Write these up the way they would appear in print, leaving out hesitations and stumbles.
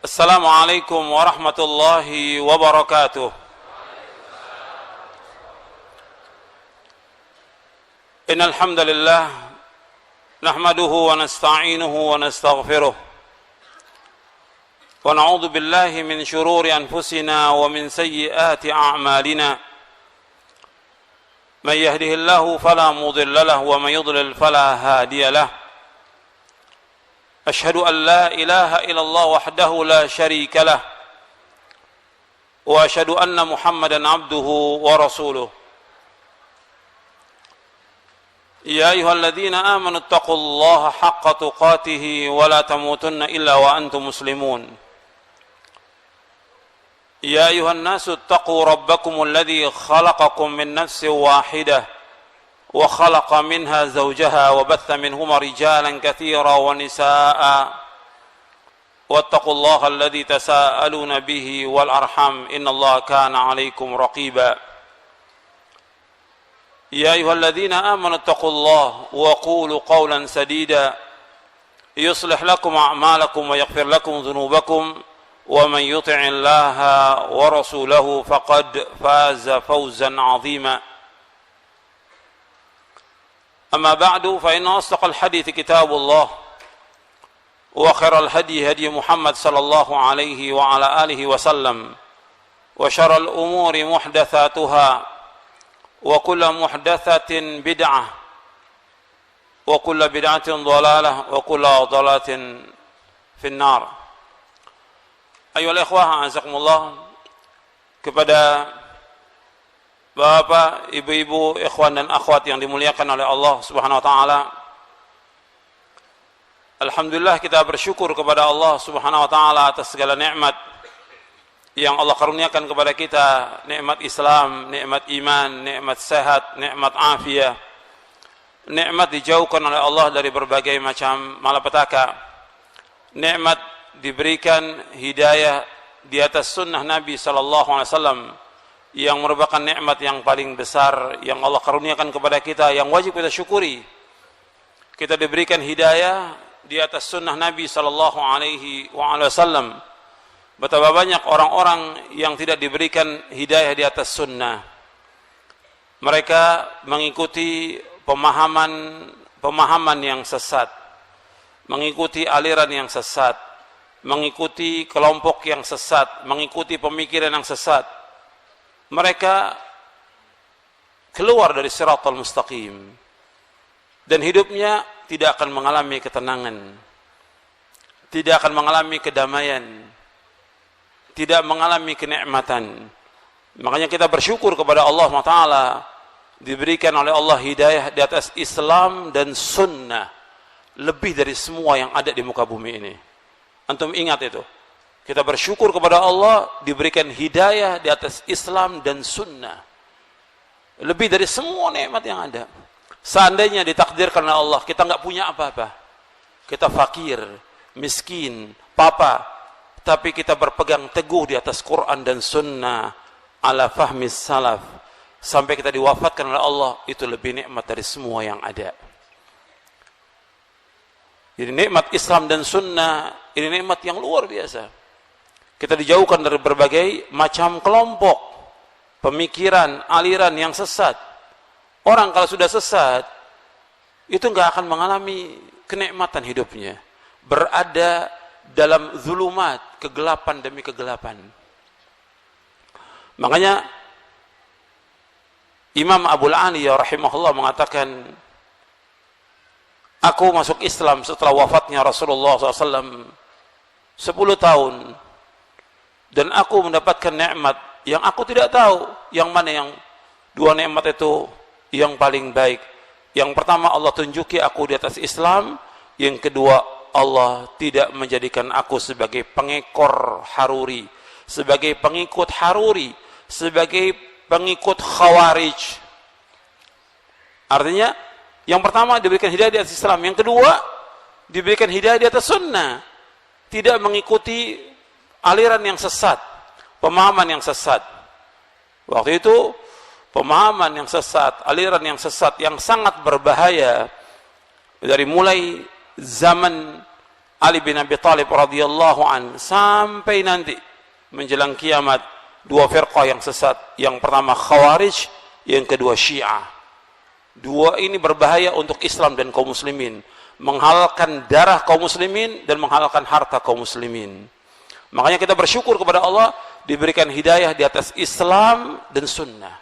Assalamualaikum warahmatullahi wabarakatuh. Innal hamdalillah nahmaduhu wa nasta'inuhu wa nastaghfiruh wa na'udzu billahi min shururi anfusina wa min sayyiati a'malina. Man yahdihillahu fala mudilla lahu wa man yudlil fala hadiya lahu. أشهد أن لا إله إلا الله وحده لا شريك له وأشهد أن محمدا عبده ورسوله يا أيها الذين آمنوا اتقوا الله حق تقاته ولا تموتن إلا وأنتم مسلمون يا أيها الناس اتقوا ربكم الذي خلقكم من نفس واحدة وخلق منها زوجها وبث منهما رجالا كثيرا ونساء واتقوا الله الذي تساءلون به والأرحام إن الله كان عليكم رقيبا يا أيها الذين آمنوا اتقوا الله وقولوا قولا سديدا يصلح لكم أعمالكم ويغفر لكم ذنوبكم ومن يطع الله ورسوله فقد فاز فوزا عظيما أما بعد فإن أصدق الحديث كتاب الله وخير الهدي هدي محمد صلى الله عليه وعلى آله وسلم وشر الأمور محدثاتها وكل محدثة بدعة وكل بدعة ضلالة وكل ضلالة في النار. أيها الإخوة أعزكم الله, kepada Bapak, ibu-ibu, ikhwan dan akhwat yang dimuliakan oleh Allah Subhanahu wa taala. Alhamdulillah, kita bersyukur kepada Allah Subhanahu wa taala atas segala nikmat yang Allah karuniakan kepada kita, nikmat Islam, nikmat iman, nikmat sehat, nikmat afiah. Nikmat dijauhkan oleh Allah dari berbagai macam malapetaka. Nikmat diberikan hidayah di atas sunnah Nabi sallallahu alaihi wasallam, yang merupakan nikmat yang paling besar yang Allah karuniakan kepada kita, yang wajib kita syukuri. Kita diberikan hidayah di atas sunnah Nabi sallallahu alaihi wasallam. Betapa banyak orang-orang yang tidak diberikan hidayah di atas sunnah. Mereka mengikuti pemahaman yang sesat, mengikuti aliran yang sesat, mengikuti kelompok yang sesat, mengikuti pemikiran yang sesat. Mereka keluar dari siratal mustaqim dan hidupnya tidak akan mengalami ketenangan, tidak akan mengalami kedamaian, tidak mengalami kenikmatan. Makanya kita bersyukur kepada Allah Taala, diberikan oleh Allah hidayah di atas Islam dan sunnah lebih dari semua yang ada di muka bumi ini. Antum ingat itu. Kita bersyukur kepada Allah diberikan hidayah di atas Islam dan sunnah lebih dari semua nikmat yang ada. Seandainya ditakdirkan oleh Allah kita nggak punya apa-apa, kita fakir, miskin, papa, tapi kita berpegang teguh di atas Quran dan sunnah ala fahmi salaf sampai kita diwafatkan oleh Allah, itu lebih nikmat dari semua yang ada. Jadi nikmat Islam dan sunnah ini nikmat yang luar biasa. Kita dijauhkan dari berbagai macam kelompok, pemikiran, aliran yang sesat. Orang kalau sudah sesat, itu nggak akan mengalami kenikmatan hidupnya. Berada dalam zulumat, kegelapan demi kegelapan. Makanya Imam Abu Aliyah rahimahullah mengatakan, aku masuk Islam setelah wafatnya Rasulullah SAW 10 tahun. Dan aku mendapatkan nikmat yang aku tidak tahu yang mana yang dua nikmat itu yang paling baik. Yang pertama, Allah tunjuki aku di atas Islam. Yang kedua, Allah tidak menjadikan aku sebagai pengekor Haruri, sebagai pengikut Haruri, sebagai pengikut Khawarij. Artinya, yang pertama diberikan hidayah di atas Islam, yang kedua diberikan hidayah di atas sunnah, tidak mengikuti aliran yang sesat, pemahaman yang sesat. Waktu itu pemahaman yang sesat, aliran yang sesat yang sangat berbahaya dari mulai zaman Ali bin Abi Thalib radhiyallahu an, sampai nanti menjelang kiamat dua firqah yang sesat. Yang pertama Khawarij, yang kedua Syiah. Dua ini berbahaya untuk Islam dan kaum muslimin, menghalalkan darah kaum muslimin dan menghalalkan harta kaum muslimin. Makanya kita bersyukur kepada Allah diberikan hidayah di atas Islam dan sunnah.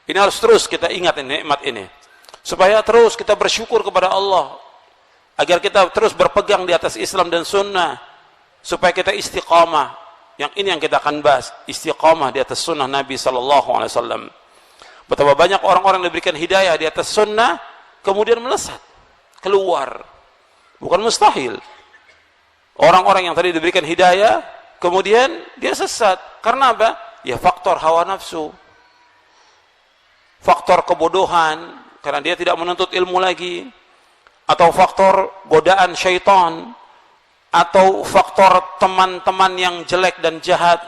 Ini harus terus kita ingat nikmat ini, supaya terus kita bersyukur kepada Allah, agar kita terus berpegang di atas Islam dan sunnah, supaya kita istiqamah. Yang ini yang kita akan bahas, istiqamah di atas sunnah Nabi SAW. Betapa banyak orang-orang yang diberikan hidayah di atas sunnah kemudian melesat keluar. Bukan mustahil orang-orang yang tadi diberikan hidayah kemudian dia sesat. Karena apa? Ya faktor hawa nafsu, faktor kebodohan karena dia tidak menuntut ilmu lagi, atau faktor godaan syaitan, atau faktor teman-teman yang jelek dan jahat,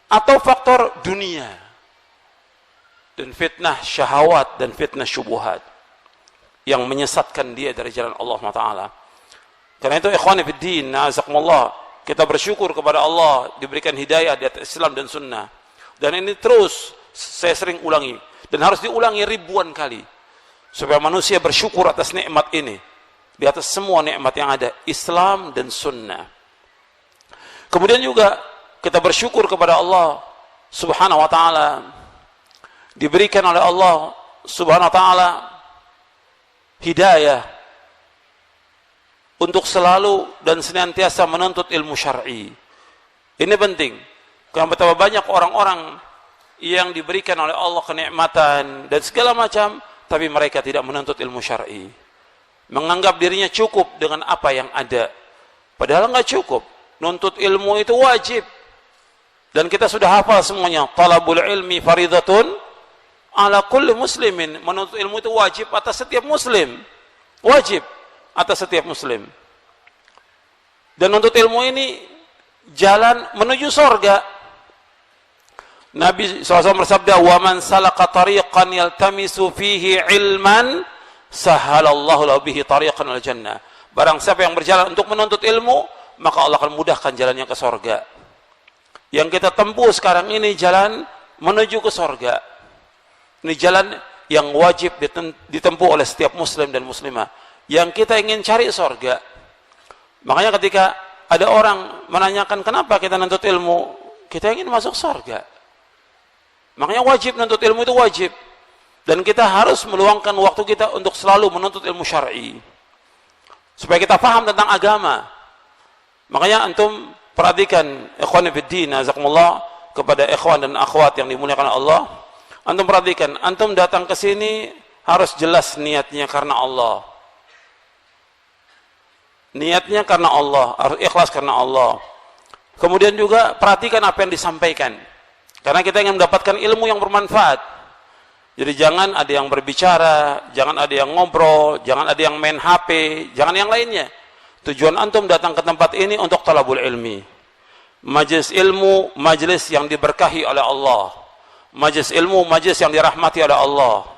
atau faktor dunia dan fitnah syahwat dan fitnah syubuhat yang menyesatkan dia dari jalan Allah Ta'ala. Karena itu ikhwani fiddin, na'azakumullah, kita bersyukur kepada Allah diberikan hidayah di atas Islam dan sunnah. Dan ini terus saya sering ulangi, dan harus diulangi ribuan kali, supaya manusia bersyukur atas nikmat ini, di atas semua nikmat yang ada, Islam dan sunnah. Kemudian juga kita bersyukur kepada Allah Subhanahu wa ta'ala, diberikan oleh Allah Subhanahu wa ta'ala hidayah untuk selalu dan senantiasa menuntut ilmu syar'i. Ini penting, karena betapa banyak orang-orang yang diberikan oleh Allah kenikmatan dan segala macam, tapi mereka tidak menuntut ilmu syar'i, menganggap dirinya cukup dengan apa yang ada, padahal nggak cukup. Nuntut ilmu itu wajib, dan kita sudah hafal semuanya, talabul ilmi faridatun ala kulli muslimin. Menuntut ilmu itu wajib atas setiap muslim, wajib atas setiap muslim. Dan menuntut ilmu ini jalan menuju surga. Nabi SAW bersabda, wa man salaka tariqan yaltamisu fihi ilman sahalallahu lahu bihi tariqan al jannah. Barang siapa yang berjalan untuk menuntut ilmu, maka Allah akan mudahkan jalannya ke surga. Yang kita tempuh sekarang ini jalan menuju ke surga. Ini jalan yang wajib ditempuh oleh setiap muslim dan muslimah yang kita ingin cari surga. Makanya ketika ada orang menanyakan kenapa kita menuntut ilmu, kita ingin masuk surga. Makanya wajib menuntut ilmu, itu wajib. Dan kita harus meluangkan waktu kita untuk selalu menuntut ilmu syar'i, supaya kita paham tentang agama. Makanya antum perhatikan, ikhwan fiddin, azakumullah, kepada ikhwan dan akhwat yang dimuliakan Allah. Antum perhatikan, antum datang ke sini harus jelas niatnya karena Allah. Niatnya karena Allah, harus ikhlas karena Allah. Kemudian juga perhatikan apa yang disampaikan, karena kita ingin mendapatkan ilmu yang bermanfaat. Jadi jangan ada yang berbicara, jangan ada yang ngobrol, jangan ada yang main HP, jangan yang lainnya. Tujuan antum datang ke tempat ini untuk talabul ilmi. Majelis ilmu, majelis yang diberkahi oleh Allah. Majelis ilmu, majelis yang dirahmati oleh Allah.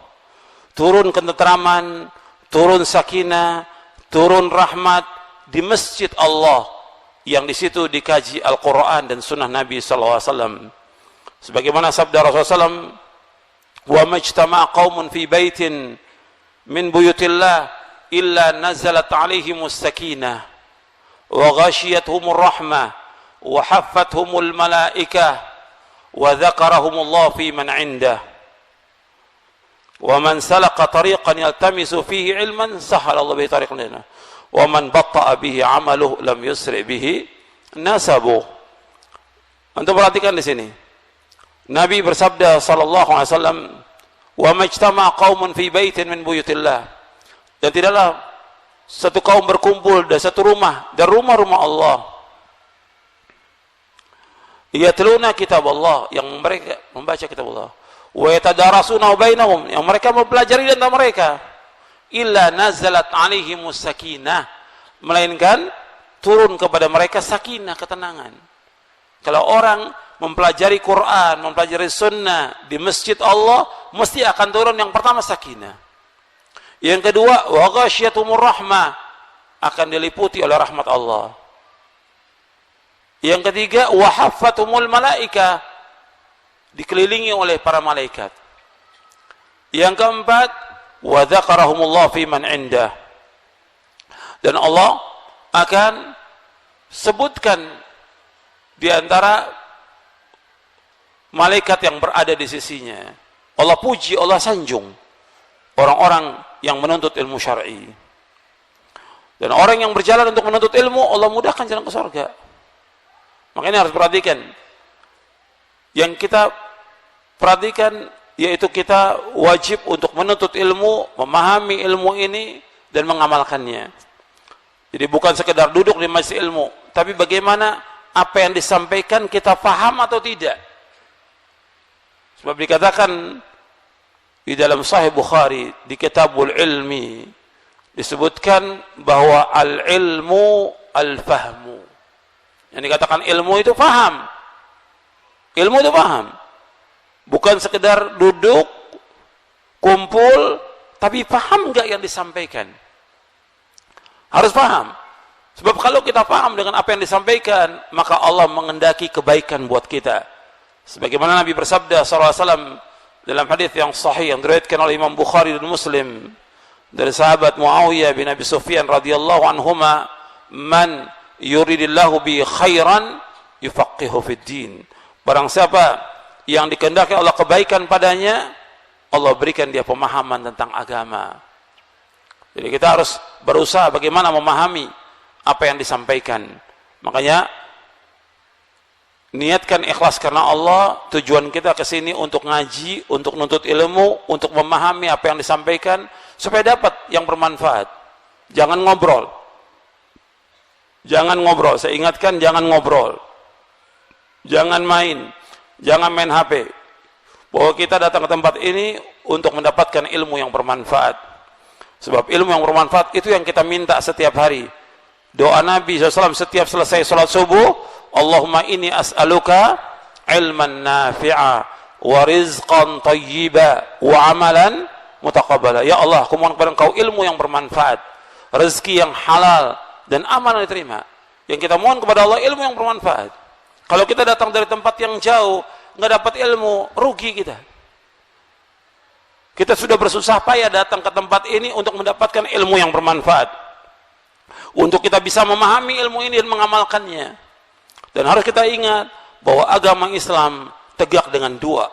Turun ketenteraman, turun sakinah, turun rahmat di masjid Allah, yang di situ dikaji Al-Quran dan sunnah Nabi SAW. Sebagaimana sabda Rasulullah SAW, wa majtama'a qaumun fi baitin min buyutillah illa nazalat alaihimus sakinah wa ghashiyatuhumur rahmah wa haffathumul malaikah wa dzakarahumullah fi man 'indah wa man salaka tariqan yaltamisu fihi ilman sahalallahu bihi tariqan lana wa man batta'a bihi 'amaluhu lam yusri bihi nasabuh. Antum perhatikan di sini, Nabi bersabda sallallahu alaihi wasallam, wa majtama'a qaumun fi baitin min buyutillah, dan tidaklah satu kaum berkumpul dari satu rumah dari rumah-rumah Allah, yatluna kitab Allah, yang mereka membaca kitab Allah, wa yatadarasuna bainahum, yang mereka mempelajari di antara mereka, illa nazalat alaihimus sakinah, melainkan turun kepada mereka sakinah, ketenangan. Kalau orang mempelajari Quran, mempelajari sunnah di masjid Allah, mesti akan turun yang pertama sakinah. Yang kedua, wa ghasyiatumur rahmah, akan diliputi oleh rahmat Allah. Yang ketiga, wa haffatumul malaika, dikelilingi oleh para malaikat. Yang keempat, wa dzakarahumullah fi man indah, dan Allah akan sebutkan di antara malaikat yang berada di sisinya. Allah puji, Allah sanjung orang-orang yang menuntut ilmu syar'i. Dan orang yang berjalan untuk menuntut ilmu, Allah mudahkan jalan ke surga. Makanya harus perhatikan. Yang kita perhatikan, yaitu kita wajib untuk menuntut ilmu, memahami ilmu ini, dan mengamalkannya. Jadi bukan sekedar duduk di majelis ilmu, tapi bagaimana apa yang disampaikan kita paham atau tidak. Sebab dikatakan di dalam Sahih Bukhari, di Kitabul Ilmi, disebutkan bahwa al-ilmu al-fahmu. Yang dikatakan ilmu itu paham. Ilmu itu paham. Bukan sekedar duduk, kumpul, tapi paham enggak yang disampaikan. Harus paham. Sebab kalau kita paham dengan apa yang disampaikan, maka Allah mengendaki kebaikan buat kita. Sebagaimana Nabi bersabda sallallahu alaihi wasallam dalam hadis yang sahih yang diriwayatkan oleh Imam Bukhari dan Muslim dari sahabat Muawiyah bin Abi Sufyan radhiyallahu anhuma, man yuridillahu bi khairan yufaqihu fid din. Barang siapa yang dikehendaki Allah kebaikan padanya, Allah berikan dia pemahaman tentang agama. Jadi kita harus berusaha bagaimana memahami apa yang disampaikan. Makanya niatkan ikhlas karena Allah. Tujuan kita ke sini untuk ngaji, untuk nuntut ilmu, untuk memahami apa yang disampaikan supaya dapat yang bermanfaat. Jangan ngobrol. Jangan ngobrol. Saya ingatkan, jangan ngobrol. Jangan main. Jangan main HP. Bahwa kita datang ke tempat ini untuk mendapatkan ilmu yang bermanfaat. Sebab ilmu yang bermanfaat itu yang kita minta setiap hari. Doa Nabi SAW setiap selesai salat subuh, Allahumma inni as'aluka ilman nafi'a wa rizqan tayyiba wa amalan mutaqabbala. Ya Allah, aku mohon kepada Engkau ilmu yang bermanfaat, rezeki yang halal, dan amal yang diterima. Yang kita mohon kepada Allah ilmu yang bermanfaat. Kalau kita datang dari tempat yang jauh, nggak dapat ilmu, rugi kita. Kita sudah bersusah payah datang ke tempat ini untuk mendapatkan ilmu yang bermanfaat, untuk kita bisa memahami ilmu ini dan mengamalkannya. Dan harus kita ingat bahwa agama Islam tegak dengan dua.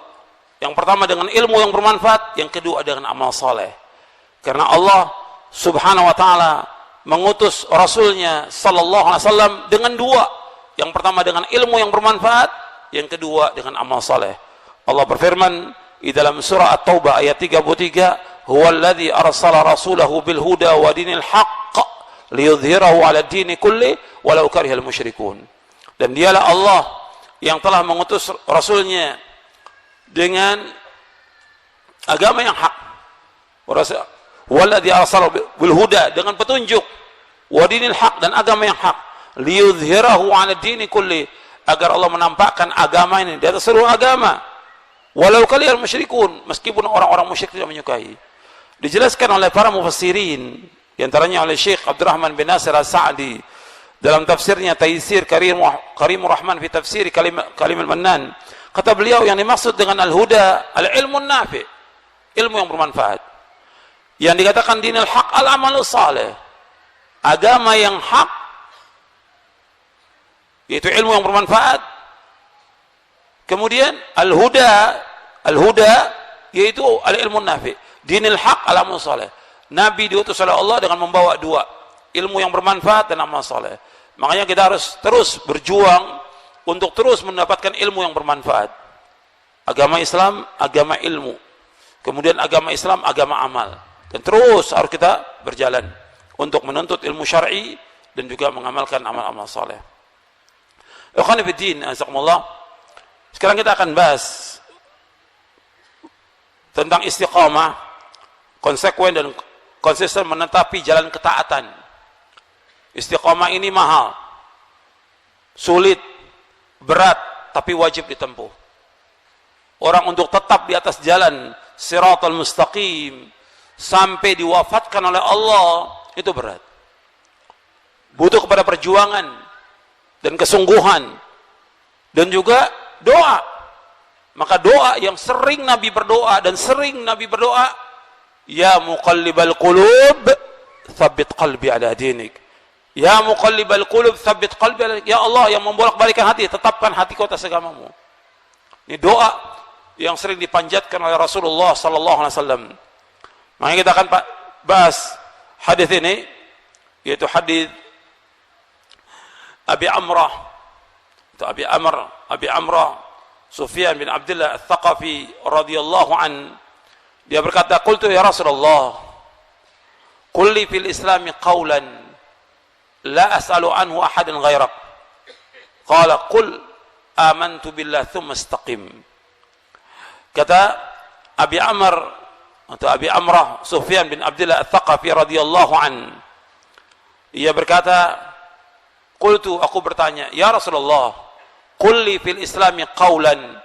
Yang pertama dengan ilmu yang bermanfaat, yang kedua dengan amal soleh. Karena Allah subhanahu wa ta'ala mengutus Rasulnya sallallahu alaihi wasallam dengan dua. Yang pertama dengan ilmu yang bermanfaat, yang kedua dengan amal soleh. Allah berfirman di dalam surah At-Taubah ayat 33, huwallazi arsala rasulahu bil huda wa dinil haqq liyudhhirahu 'ala ad-dini kulli walau karihal musyrikun. Dan dialah Allah yang telah mengutus Rasulnya dengan agama yang hak. Wallazi arsala bil huda, dengan petunjuk, wa dinil haq, dan agama yang hak, liyudhhirahu 'ala ad-dini kulli, agar Allah menampakkan agama ini di atas seluruh agama, walau karihal musyrikun, meskipun orang-orang musyrik tidak menyukai. Dijelaskan oleh para mufassirin, di antaranya oleh Syekh Abdurrahman bin Nasir As-Sa'di dalam tafsirnya Taysir Karimur Rahman fi tafsir Kalimul Mannan. Kata beliau, yang dimaksud dengan al-huda al-ilmun nafi', ilmu yang bermanfaat. Yang dikatakan dinil haq al-amalus salih, agama yang hak, yaitu ilmu yang bermanfaat. Kemudian al-huda yaitu al-ilmun nafi', dinil haq al-amalus salih. Nabi diutus oleh Allah dengan membawa dua, ilmu yang bermanfaat dan amal saleh. Makanya kita harus terus berjuang untuk terus mendapatkan ilmu yang bermanfaat. Agama Islam, agama ilmu. Kemudian agama Islam, agama amal. Dan terus harus kita berjalan untuk menuntut ilmu syar'i dan juga mengamalkan amal-amal saleh. Ikhwan fillah, azakumullah. Sekarang kita akan bahas tentang istiqamah, konsekuen dan konsisten menetapi jalan ketaatan. Istiqamah ini mahal, sulit, berat, tapi wajib ditempuh. Orang untuk tetap di atas jalan siratal mustaqim sampai diwafatkan oleh Allah, itu berat. butuh kepada perjuangan dan kesungguhan dan juga doa. Maka doa yang sering Nabi berdoa ya muqallibal qulub tsabbit qalbi ala dinik. Ya muqallibal qulub tsabbit qalbi ala dinik. Ya Allah yang membolak-balikkan hati, tetapkan hatiku atas agamamu. Ini doa yang sering dipanjatkan oleh Rasulullah sallallahu alaihi wasallam. Makanya kita akan bahas hadis ini, yaitu hadis Abi Amrah, itu Abi Amrah Sufyan bin Abdullah Al-Thaqafi radhiyallahu an. Dia berkata, qultu ya Rasulullah, qul li fil Islami qawlan la as'alu anhu ahadan ghairak. Qala qul amantu billah thumma istaqim. Kata Abi Amrah Sufyan bin Abdullah Al-Thaqafi radhiyallahu an, ia berkata, qultu, aku bertanya, ya Rasulullah, qul li fil Islami qawlan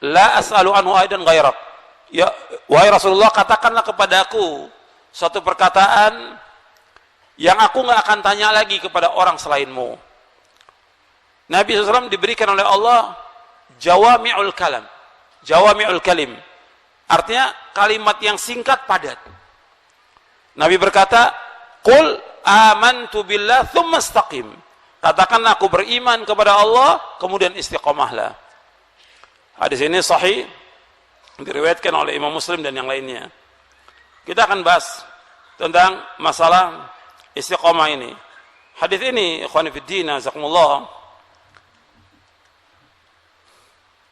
la as'alu anhu ahadan ghairak. Ya, wahai Rasulullah, katakanlah kepadaku suatu perkataan yang aku nggak akan tanya lagi kepada orang selainmu. Nabi SAW diberikan oleh Allah jawami'ul kalim, artinya kalimat yang singkat padat. Nabi berkata, qul amantu billah thumma istaqim. Katakanlah aku beriman kepada Allah, kemudian istiqomahlah. Hadis ini sahih, diriwayatkan oleh Imam Muslim dan yang lainnya. Kita akan bahas tentang masalah istiqomah ini. Hadis ini, ikhwani fid din, jazakumullah.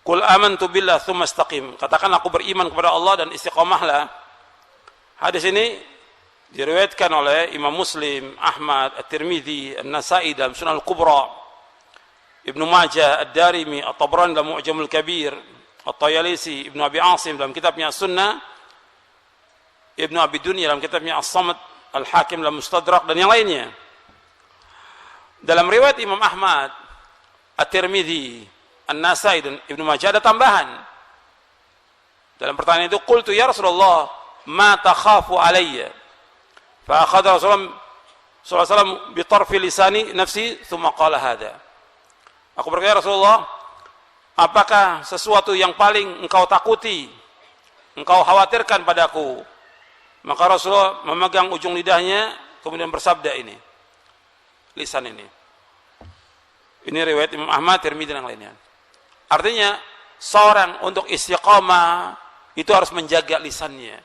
Qul amantu billah tsumma istaqim. Katakanlah aku beriman kepada Allah dan istiqomahlah. Hadis ini diriwayatkan oleh Imam Muslim, Ahmad, At-Tirmidzi, An-Nasa'i dalam Sunan Al-Kubra, Ibnu Majah, Ad-Darimi, At-Tabrani dalam Mu'jamul Kabir, At-Tayalisi, Ibnu Abi Asim dalam kitabnya Sunnah, Ibnu Abi Dunya dalam kitabnya As-Samad, Al-Hakim dalam Mustadrak dan yang lainnya. Dalam riwayat Imam Ahmad, At-Tirmidzi, An-Nasa'i dan Ibnu Majah ada tambahan. Dalam pertanyaan itu, qultu ya Rasulullah, ma takhafu alayya? Fa akhadha Rasulullah sallallahu alaihi wasallam bi tarfi lisani nafsi thumma qala hadha. Aku berkata, Rasulullah, apakah sesuatu yang paling engkau takuti, engkau khawatirkan padaku? Maka Rasulullah memegang ujung lidahnya kemudian bersabda ini, lisan ini. Ini riwayat Imam Ahmad, Tirmidzi dan yang lainnya. Artinya seorang untuk istiqamah itu harus menjaga lisannya.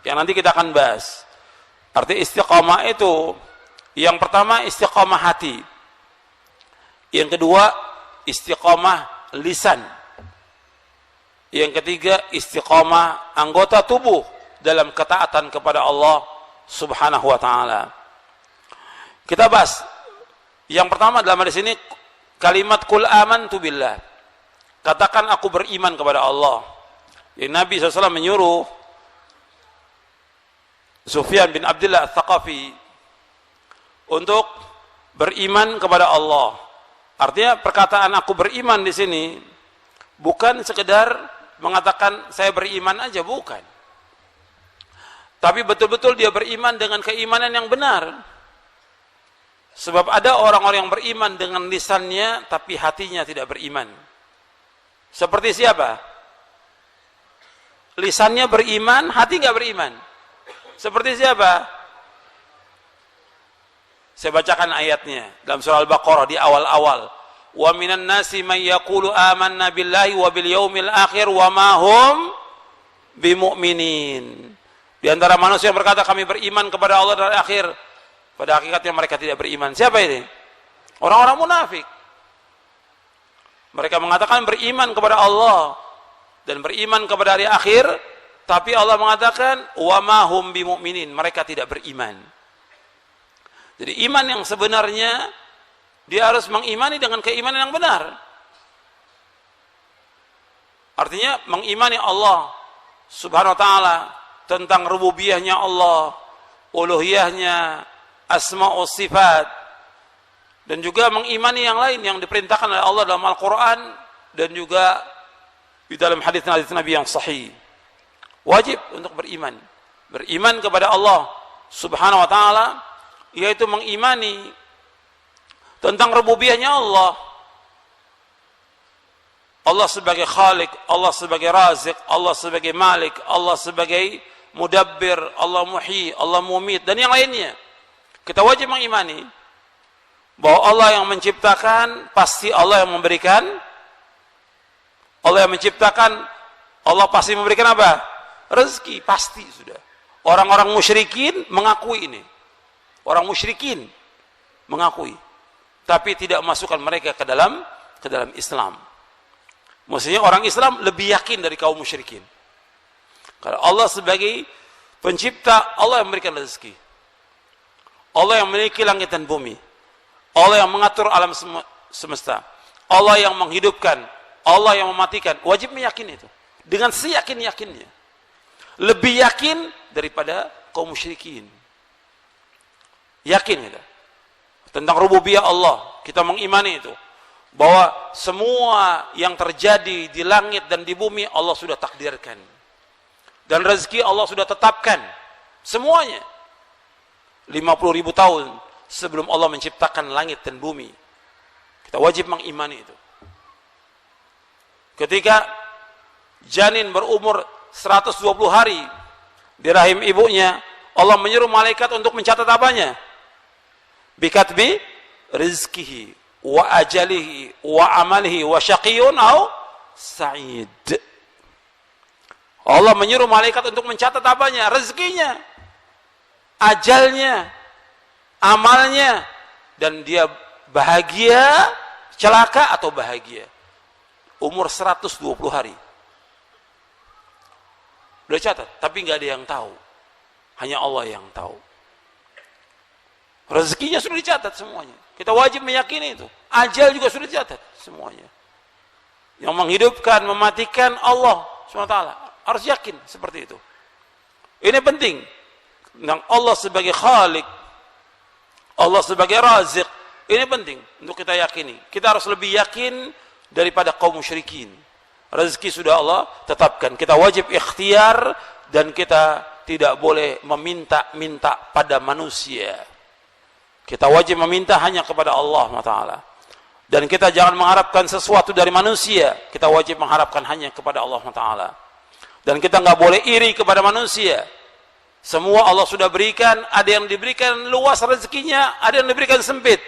Yang nanti kita akan bahas. Arti istiqamah itu, yang pertama istiqamah hati, yang kedua istiqamah lisan, yang ketiga istiqamah anggota tubuh dalam ketaatan kepada Allah Subhanahu wa ta'ala. Kita bahas yang pertama dalam hadis ini, kalimat qul amantu billah, katakan aku beriman kepada Allah. Yang Nabi SAW menyuruh Sufyan bin Abdullah Al-Thaqafi untuk beriman kepada Allah. Artinya perkataan aku beriman di sini bukan sekedar mengatakan saya beriman aja, bukan. Tapi betul-betul dia beriman dengan keimanan yang benar. Sebab ada orang-orang yang beriman dengan lisannya tapi hatinya tidak beriman. Seperti siapa? Lisannya beriman, hati nggak beriman. Seperti siapa? Saya bacakan ayatnya dalam surah Al-Baqarah di awal-awal. Wa minan nasi may yaqulu amanna billahi wa bil yaumil akhir wa ma hum bimu'minin. Di antara manusia yang berkata kami beriman kepada Allah dan akhir, pada hakikatnya mereka tidak beriman. Siapa ini? Orang-orang munafik. Mereka mengatakan beriman kepada Allah dan beriman kepada hari akhir, tapi Allah mengatakan wa ma hum bimu'minin, mereka tidak beriman. Jadi iman yang sebenarnya dia harus mengimani dengan keimanan yang benar. Artinya mengimani Allah Subhanahu wa ta'ala tentang rububiyahnya Allah, uluhiyahnya, asma wa sifat, dan juga mengimani yang lain yang diperintahkan oleh Allah dalam Al-Quran dan juga di dalam hadis-hadis Nabi yang sahih. Wajib untuk beriman kepada Allah Subhanahu wa ta'ala, yaitu mengimani tentang rububiyahnya Allah. Allah sebagai Khalik, Allah sebagai Razik, Allah sebagai Malik, Allah sebagai Mudabbir, Allah Muhyi, Allah Mumit, dan yang lainnya. Kita wajib mengimani bahwa Allah yang menciptakan, pasti Allah yang memberikan. Allah yang menciptakan, Allah pasti memberikan apa? Rezeki, pasti sudah. Orang-orang musyrikin mengakui ini. Orang musyrikin mengakui, tapi tidak masukkan mereka ke dalam Islam. Maksudnya orang Islam lebih yakin dari kaum musyrikin. Kalau Allah sebagai pencipta, Allah yang memberikan rezeki. Allah yang memiliki langit dan bumi. Allah yang mengatur alam semesta. Allah yang menghidupkan. Allah yang mematikan. Wajib meyakini itu. Dengan seyakin-yakinnya. Lebih yakin daripada kaum musyrikin. Yakin kita. Tentang rububiyah Allah. Kita mengimani itu. Bahwa semua yang terjadi di langit dan di bumi Allah sudah takdirkan. Dan rezeki Allah sudah tetapkan. Semuanya. 50.000 tahun sebelum Allah menciptakan langit dan bumi. Kita wajib mengimani itu. Ketika janin berumur 120 hari di rahim ibunya, Allah menyuruh malaikat untuk mencatat apanya? Bikatbi rizkihi wa ajalihi wa amalihi wa syaqiyun au sa'id. Allah menyuruh malaikat untuk mencatat apanya? Rezekinya, ajalnya, amalnya, dan dia bahagia, celaka atau bahagia. Umur 120 hari. Udah catat, tapi nggak ada yang tahu. Hanya Allah yang tahu. Rezekinya sudah dicatat semuanya. Kita wajib meyakini itu. Ajal juga sudah dicatat semuanya. Yang menghidupkan, mematikan Allah SWT. Harus yakin seperti itu. Ini penting. Tentang Allah sebagai Khalik, Allah sebagai Razik. Ini penting untuk kita yakini. Kita harus lebih yakin daripada kaum musyrikin. Rezeki sudah Allah tetapkan. Kita wajib ikhtiar dan kita tidak boleh meminta-minta pada manusia. Kita wajib meminta hanya kepada Allah Ta'ala. Dan kita jangan mengharapkan sesuatu dari manusia. Kita wajib mengharapkan hanya kepada Allah Ta'ala. Dan kita nggak boleh iri kepada manusia. Semua Allah sudah berikan. Ada yang diberikan luas rezekinya, ada yang diberikan sempit.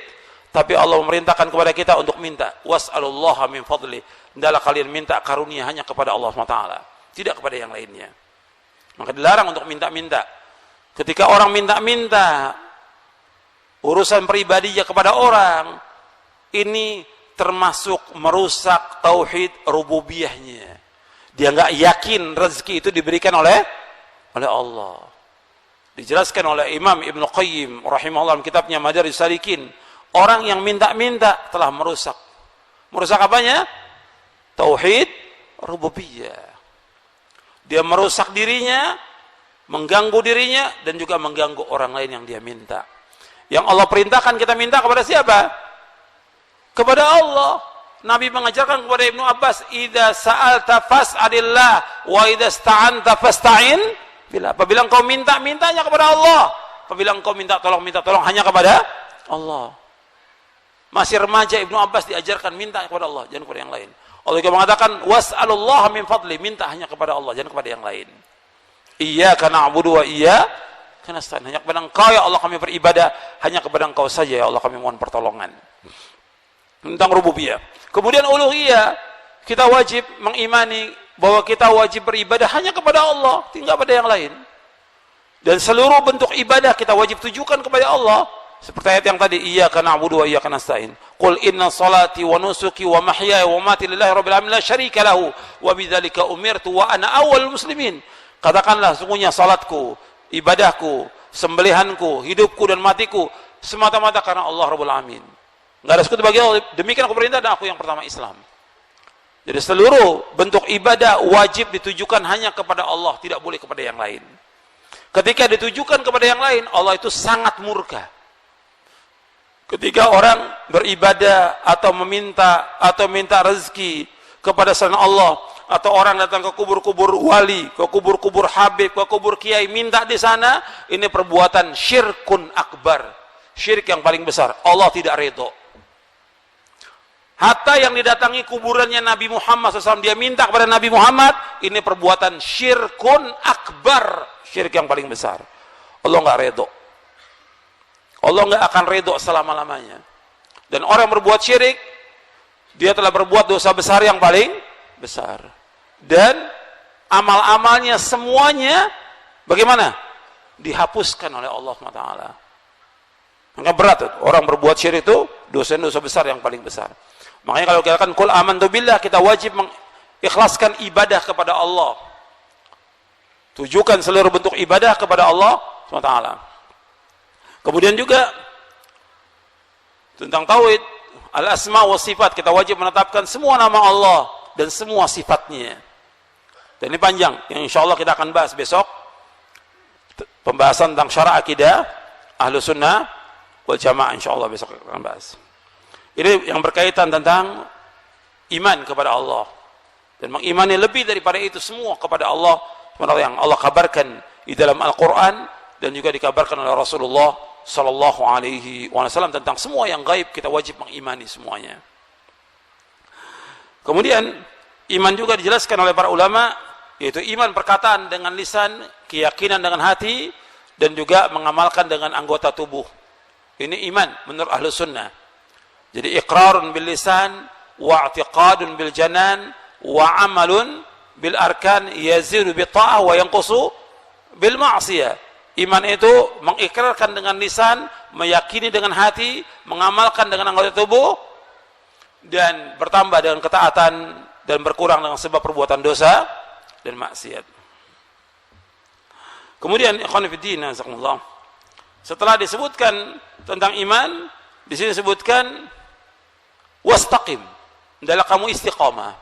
Tapi Allah memerintahkan kepada kita untuk minta. Was'alullaha min fadli. Hendaklah kalian minta karunia hanya kepada Allah Ta'ala. Tidak kepada yang lainnya. Maka dilarang untuk minta-minta. Ketika orang minta-minta urusan pribadinya kepada orang, ini termasuk merusak tauhid rububiyahnya. Dia nggak yakin rezeki itu diberikan oleh Allah. Dijelaskan oleh Imam Ibn Qayyim rahimahullah dalam kitabnya Madarijus Salikin, orang yang minta-minta telah merusak. Merusak apanya? Tauhid rububiyah. Dia merusak dirinya, mengganggu dirinya, dan juga mengganggu orang lain yang dia minta. Yang Allah perintahkan kita minta kepada siapa? Kepada Allah. Nabi mengajarkan kepada Ibnu Abbas, "Idza sa'alta fas'alillah wa idza sta'anta fasta'in billah." Apabila engkau minta, mintanya kepada Allah. Apabila engkau minta tolong hanya kepada Allah. Masih remaja Ibnu Abbas diajarkan minta kepada Allah, jangan kepada yang lain. Allah juga mengatakan, "Was'alullaha min fadli." Minta hanya kepada Allah, jangan kepada yang lain. Iyyaka na'budu wa iyyaka nasta'in. Hanya kepada Engkau ya Allah kami beribadah, hanya kepada Engkau saja ya Allah kami mohon pertolongan. Tentang rububiyah. Kemudian uluhiyah, kita wajib mengimani bahwa kita wajib beribadah hanya kepada Allah, tidak pada yang lain. Dan seluruh bentuk ibadah kita wajib tujukan kepada Allah. Seperti ayat yang tadi, iyyaka na'budu wa iyyaka nasta'in. Qul inna salati wa nusuki wa mahyaya wa mamati lillahi rabbil alamin la syarika lahu wa bidzalika umirtu wa ana awwalul muslimin. Katakanlah sungguhnya salatku, ibadahku, sembelihanku, hidupku dan matiku semata-mata karena Allah Rabbul Alamin. Enggak ada sekutu bagi Allah. Demikian aku perintah dan aku yang pertama Islam. Jadi seluruh bentuk ibadah wajib ditujukan hanya kepada Allah, tidak boleh kepada yang lain. Ketika ditujukan kepada yang lain, Allah itu sangat murka. Ketika orang beribadah atau minta rezeki kepada selain Allah, atau orang datang ke kubur-kubur wali, ke kubur-kubur habib, ke kubur kiai, minta di sana, ini perbuatan syirkun akbar, syirik yang paling besar. Allah tidak redho. Hatta yang didatangi kuburannya Nabi Muhammad SAW, dia minta kepada Nabi Muhammad, ini perbuatan syirkun akbar, syirik yang paling besar. Allah nggak redho. Allah nggak akan redho selama-lamanya. Dan orang yang berbuat syirik, dia telah berbuat dosa besar yang paling besar. Dan amal-amalnya semuanya bagaimana? Dihapuskan oleh Allah SWT. Maka berat tuh. Orang berbuat syirik itu dosa-dosa besar yang paling besar. Makanya kalau kita akan kul amantu billah, kita wajib mengikhlaskan ibadah kepada Allah. Tujukan seluruh bentuk ibadah kepada Allah SWT. Kemudian juga tentang tauhid al-asma wa sifat, kita wajib menetapkan semua nama Allah dan semua sifatnya. Dan ini panjang, yang insya Allah kita akan bahas besok, pembahasan tentang syara' akidah ahlu sunnah wal jamaah, insya Allah besok akan bahas. Ini yang berkaitan tentang iman kepada Allah dan mengimani lebih daripada itu semua kepada Allah yang Allah kabarkan di dalam Al-Quran dan juga dikabarkan oleh Rasulullah Sallallahu Alaihi Wasallam tentang semua yang gaib. Kita wajib mengimani semuanya. Kemudian iman juga dijelaskan oleh para ulama, yaitu iman perkataan dengan lisan, keyakinan dengan hati, dan juga mengamalkan dengan anggota tubuh. Ini iman menurut ahlu sunnah. Jadi iqrarun bil lisan, wa i'tiqadun bil janan, wa amalun bil arkan, yazidu bi ta'ah wa yanqusu bil ma'siyah. Iman itu mengikrarkan dengan lisan, meyakini dengan hati, mengamalkan dengan anggota tubuh, dan bertambah dengan ketaatan, dan berkurang dengan sebab perbuatan dosa dan maksiat. Kemudian ikhwan fillah, jazakumullah, setelah disebutkan tentang iman, di sini disebutkan wastaqim, adalah kamu istiqamah.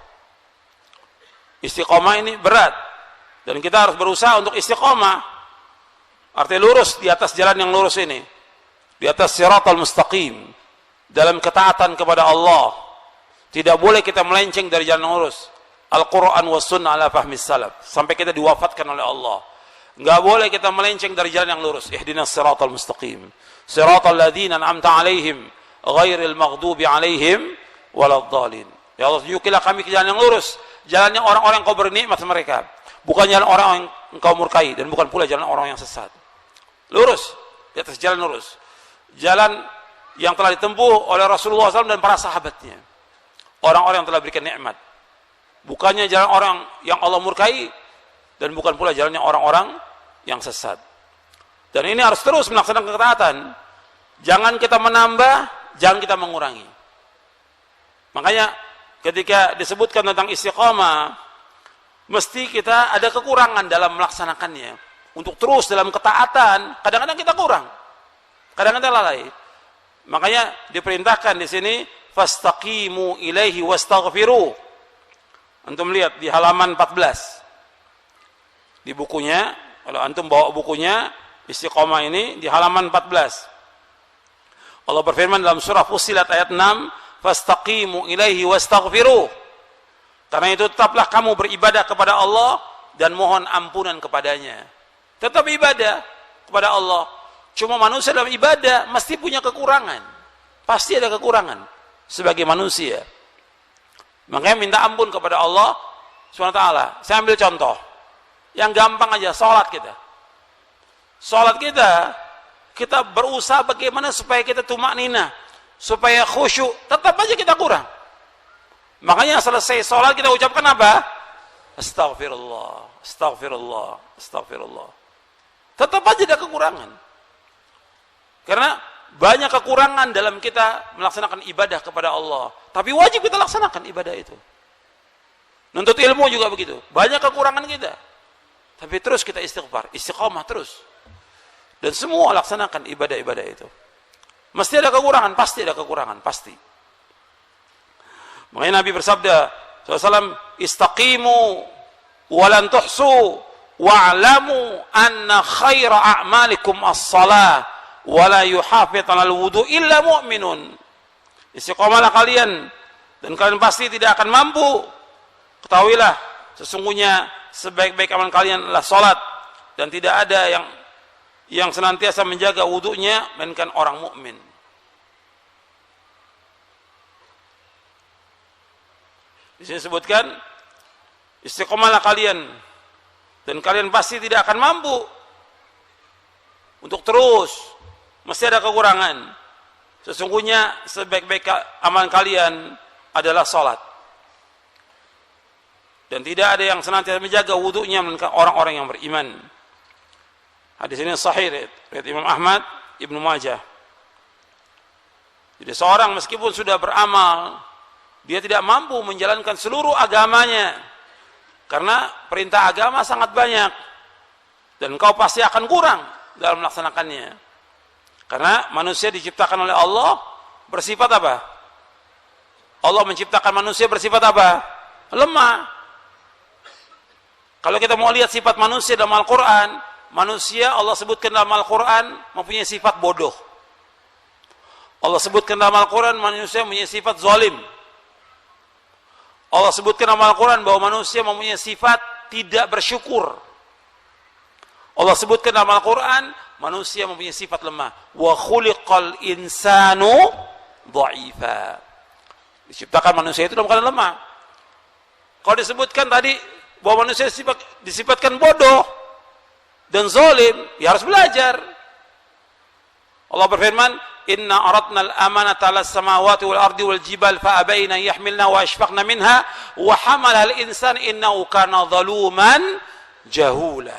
Istiqamah ini berat dan kita harus berusaha untuk istiqamah. Artinya lurus di atas jalan yang lurus ini, di atas siratal mustaqim, dalam ketaatan kepada Allah. Tidak boleh kita melenceng dari jalan yang lurus. Al-Quran was sunnah ala fahmis salaf, sampai kita diwafatkan oleh Allah. Enggak boleh kita melenceng dari jalan yang lurus. Ihdinas siratal mustaqim, siratal ladzina an'amta alaihim ghairil maghdubi alaihim waladhdallin. Ya Allah, tunjukilah kami ke jalan yang lurus, jalannya orang-orang yang kau beri nikmat mereka, bukan jalan orang yang engkau murkai, dan bukan pula jalan orang yang sesat. Lurus, di atas jalan lurus, jalan yang telah ditempuh oleh Rasulullah SAW dan para sahabatnya, orang-orang yang telah berikan nikmat, bukannya jalan orang yang Allah murkai, dan bukan pula jalannya orang-orang yang sesat. Dan ini harus terus melaksanakan ketaatan. Jangan kita menambah, jangan kita mengurangi. Makanya ketika disebutkan tentang istiqamah, mesti kita ada kekurangan dalam melaksanakannya. Untuk terus dalam ketaatan, kadang-kadang kita kurang, kadang-kadang lalai. Makanya diperintahkan di sini, fastaqimu ilaihi wastaghfiru. Antum lihat di halaman 14 di bukunya, kalau antum bawa bukunya istiqamah ini di halaman 14. Allah berfirman dalam surah Fussilat ayat 6, fastaqimu ilaihi wastaghfiru. Karena itu tetaplah kamu beribadah kepada Allah dan mohon ampunan kepadanya. Tetap ibadah kepada Allah. Cuma manusia dalam ibadah mesti punya kekurangan. Pasti ada kekurangan sebagai manusia. Makanya minta ampun kepada Allah SWT. Saya ambil contoh yang gampang aja, sholat kita. Sholat kita berusaha bagaimana supaya kita tumakninah, supaya khusyuk, tetap aja kita kurang. Makanya selesai sholat kita ucapkan apa? Astaghfirullah, astaghfirullah, astaghfirullah. Tetap aja ada kekurangan. Karena banyak kekurangan dalam kita melaksanakan ibadah kepada Allah. Tapi wajib kita laksanakan ibadah itu. Nuntut ilmu juga begitu. Banyak kekurangan kita. Tapi terus kita istighfar, istiqamah terus. Dan semua laksanakan ibadah-ibadah itu. Mesti ada kekurangan, pasti ada kekurangan, pasti. Makanya Nabi bersabda SAW, istaqimu walan tuhsu wa'lamu anna khaira a'malikum as-salah wa la yuhafidh 'alal wudu illa mu'minun. Istiqamalah kalian dan kalian pasti tidak akan mampu. Ketahuilah sesungguhnya sebaik-baik amalan kalian adalah salat, dan tidak ada yang senantiasa menjaga wudunya melainkan orang mukmin. Di sini disebutkan istiqomahlah kalian dan kalian pasti tidak akan mampu untuk terus, mesti ada kekurangan. Sesungguhnya sebaik-baik amalan kalian adalah salat. Dan tidak ada yang senantiasa menjaga wudunya melainkan orang-orang yang beriman. Hadis ini sahih riwayat Imam Ahmad, Ibnu Majah. Jadi seorang meskipun sudah beramal, dia tidak mampu menjalankan seluruh agamanya. Karena perintah agama sangat banyak. Dan kau pasti akan kurang dalam melaksanakannya. Karena manusia diciptakan oleh Allah bersifat apa? Allah menciptakan manusia bersifat apa? Lemah. Kalau kita mau lihat sifat manusia dalam Al-Quran, manusia Allah sebutkan dalam Al-Quran mempunyai sifat bodoh. Allah sebutkan dalam Al-Quran manusia mempunyai sifat zalim. Allah sebutkan dalam Al-Quran bahwa manusia mempunyai sifat tidak bersyukur. Allah sebutkan dalam Al-Quran manusia mempunyai sifat lemah. Wa khuliqal insanu dha'ifa. Diciptakan manusia itu dalam keadaan lemah. Kalau disebutkan tadi bahwa manusia disifatkan bodoh dan zalim, ya harus belajar. Allah berfirman, "Inna aradna al-amanata 'alas samawati wal ardi wal jibal fa abaina yahmilna wa ashfaqna minha wa hamalaha al-insan innahu kana zaluman jahula."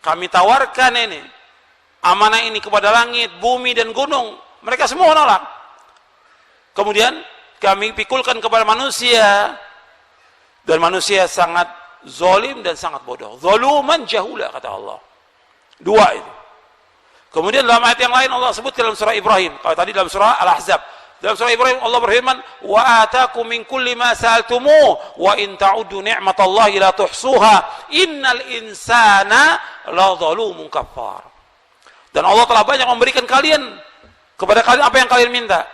Kami tawarkan ini amanah ini kepada langit, bumi dan gunung. Mereka semua menolak. Kemudian kami pikulkan kepada manusia dan manusia sangat zalim dan sangat bodoh. Zaluman jahula kata Allah. Dua itu. Kemudian dalam ayat yang lain Allah sebut dalam surah Ibrahim. Kalau tadi dalam surah Al-Ahzab. Dalam surah Ibrahim Allah berfirman, "Wa atakum min kulli ma sa'altumuh wa in ta'uddu ni'matallahi la tuhsuha. Innal insana la zalumun kafar." Dan Allah telah banyak memberikan kalian kepada kalian apa yang kalian minta.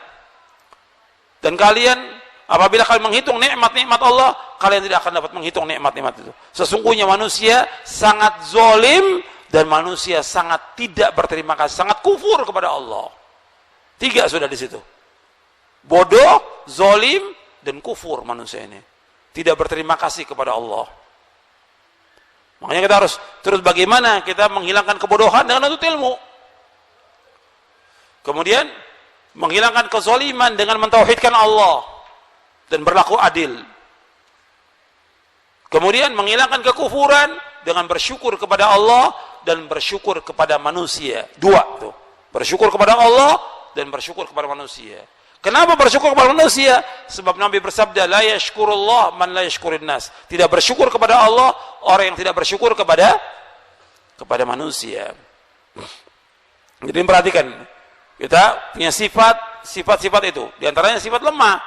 Dan kalian apabila kalian menghitung nikmat-nikmat Allah, kalian tidak akan dapat menghitung nikmat-nikmat itu. Sesungguhnya manusia sangat zalim dan manusia sangat tidak berterima kasih, sangat kufur kepada Allah. Tiga sudah di situ. Bodoh, zalim, dan kufur manusia ini. Tidak berterima kasih kepada Allah. Makanya kita harus terus bagaimana kita menghilangkan kebodohan dengan menuntut ilmu. Kemudian menghilangkan kezaliman dengan mentauhidkan Allah dan berlaku adil. Kemudian menghilangkan kekufuran dengan bersyukur kepada Allah dan bersyukur kepada manusia. Dua tuh. Bersyukur kepada Allah dan bersyukur kepada manusia. Kenapa bersyukur kepada manusia? Sebab Nabi bersabda, "La yashkurullah man la yashkurin nas." Tidak bersyukur kepada Allah orang yang tidak bersyukur kepada manusia. Jadi perhatikan, kita punya sifat-sifat itu. Di antaranya sifat lemah.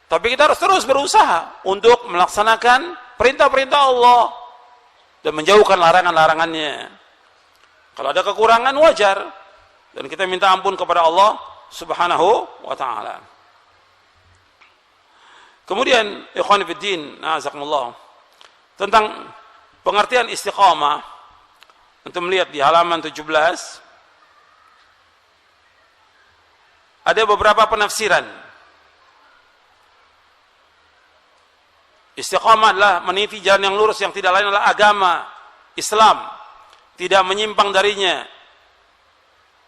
Tapi kita harus terus berusaha untuk melaksanakan perintah-perintah Allah dan menjauhkan larangan-larangannya. Kalau ada kekurangan wajar dan kita minta ampun kepada Allah Subhanahu wa ta'ala. Kemudian ikhwan fiddin, na'azakumullah, tentang pengertian istiqamah, untuk melihat di halaman 17 ada beberapa penafsiran. Istiqamah adalah meniti jalan yang lurus yang tidak lain adalah agama Islam, tidak menyimpang darinya.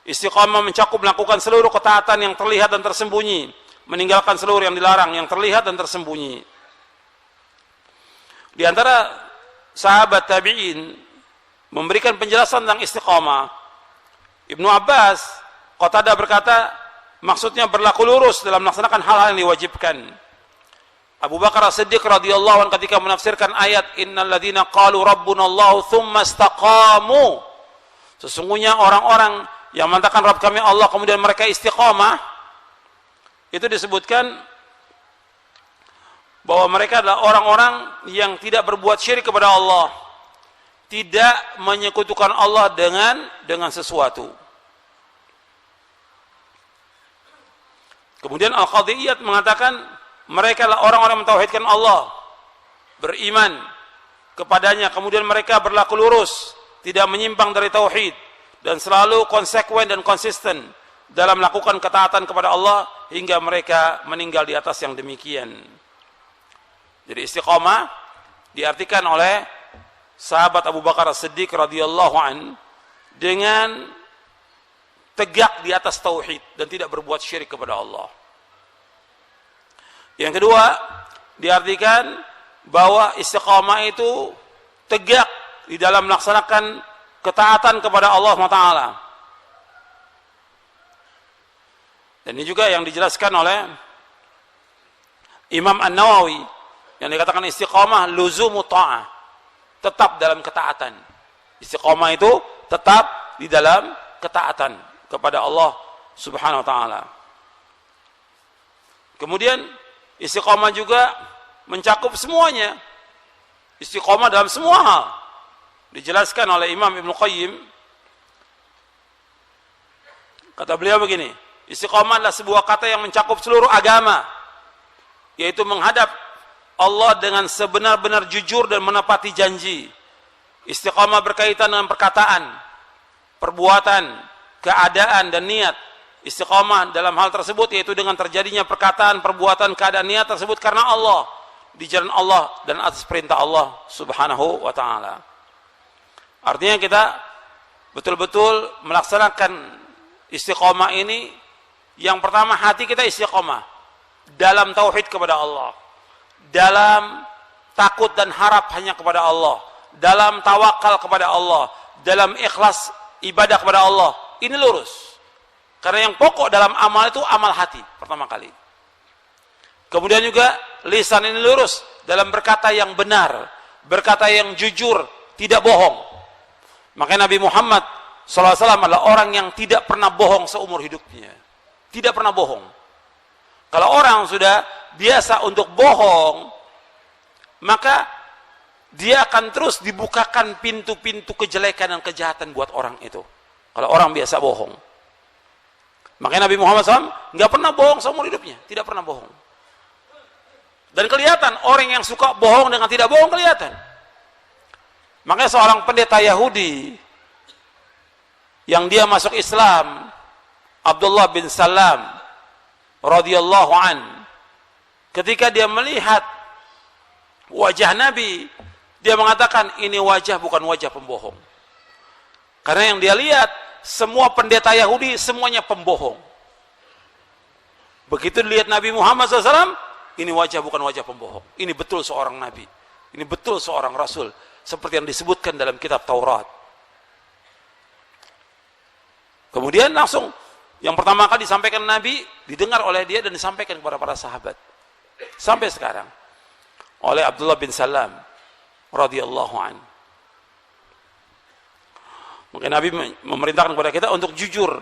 Istiqamah mencakup melakukan seluruh ketaatan yang terlihat dan tersembunyi, meninggalkan seluruh yang dilarang yang terlihat dan tersembunyi. Di antara sahabat tabi'in memberikan penjelasan tentang istiqamah. Ibnu Abbas, Qatadah berkata, maksudnya berlaku lurus dalam melaksanakan hal-hal yang diwajibkan. Abu Bakar As-Siddiq radhiyallahu anhu ketika menafsirkan ayat innal ladzina qalu rabbunallahu tsumma istaqamu, sesungguhnya orang-orang yang mengatakan Rabb kami Allah kemudian mereka istiqamah, itu disebutkan bahwa mereka adalah orang-orang yang tidak berbuat syirik kepada Allah, tidak menyekutukan Allah dengan sesuatu. Kemudian Al-Qadhiyyat mengatakan mereka adalah orang-orang mentauhidkan Allah, beriman kepadanya, kemudian mereka berlaku lurus, tidak menyimpang dari tauhid, dan selalu konsekuen dan konsisten dalam melakukan ketaatan kepada Allah hingga mereka meninggal di atas yang demikian. Jadi istiqamah diartikan oleh sahabat Abu Bakar As-Siddiq radhiyallahu an dengan tegak di atas tauhid dan tidak berbuat syirik kepada Allah. Yang kedua, diartikan bahwa istiqamah itu tegak di dalam melaksanakan ketaatan kepada Allah Taala. Dan ini juga yang dijelaskan oleh Imam An-Nawawi yang dikatakan istiqamah luzumu ta'ah, tetap dalam ketaatan. Istiqamah itu tetap di dalam ketaatan kepada Allah Subhanahu wa taala. Kemudian istiqamah juga mencakup semuanya. Istiqamah dalam semua hal. Dijelaskan oleh Imam Ibnu Qayyim. Kata beliau begini, istiqamah adalah sebuah kata yang mencakup seluruh agama, yaitu menghadap Allah dengan sebenar-benar jujur dan menepati janji. Istiqamah berkaitan dengan perkataan, perbuatan, keadaan dan niat. Istiqamah dalam hal tersebut yaitu dengan terjadinya perkataan, perbuatan, keadaan, niat tersebut karena Allah, di jalan Allah dan atas perintah Allah Subhanahu wa taala. Artinya kita betul-betul melaksanakan istiqamah ini. Yang pertama, hati kita istiqamah dalam tauhid kepada Allah, dalam takut dan harap hanya kepada Allah, dalam tawakal kepada Allah, dalam ikhlas ibadah kepada Allah. Ini lurus. Karena yang pokok dalam amal itu amal hati pertama kali. Kemudian juga lisan ini lurus dalam berkata yang benar, berkata yang jujur, tidak bohong. Makanya Nabi Muhammad SAW adalah orang yang tidak pernah bohong seumur hidupnya. Tidak pernah bohong. Kalau orang sudah biasa untuk bohong, maka dia akan terus dibukakan pintu-pintu kejelekan dan kejahatan buat orang itu. Kalau orang biasa bohong. Makanya Nabi Muhammad SAW nggak pernah bohong seumur hidupnya. Tidak pernah bohong. Dan kelihatan orang yang suka bohong dengan tidak bohong kelihatan. Makanya seorang pendeta Yahudi yang dia masuk Islam, Abdullah bin Salam radhiyallahu an, ketika dia melihat wajah Nabi, dia mengatakan ini wajah bukan wajah pembohong. Karena yang dia lihat semua pendeta Yahudi semuanya pembohong. Begitu dilihat Nabi Muhammad SAW, ini wajah bukan wajah pembohong. Ini betul seorang Nabi. Ini betul seorang Rasul. Seperti yang disebutkan dalam kitab Taurat. Kemudian langsung yang pertama kali disampaikan Nabi, didengar oleh dia dan disampaikan kepada para sahabat. Sampai sekarang. Oleh Abdullah bin Salam radhiyallahu an. Maka Nabi memerintahkan kepada kita untuk jujur.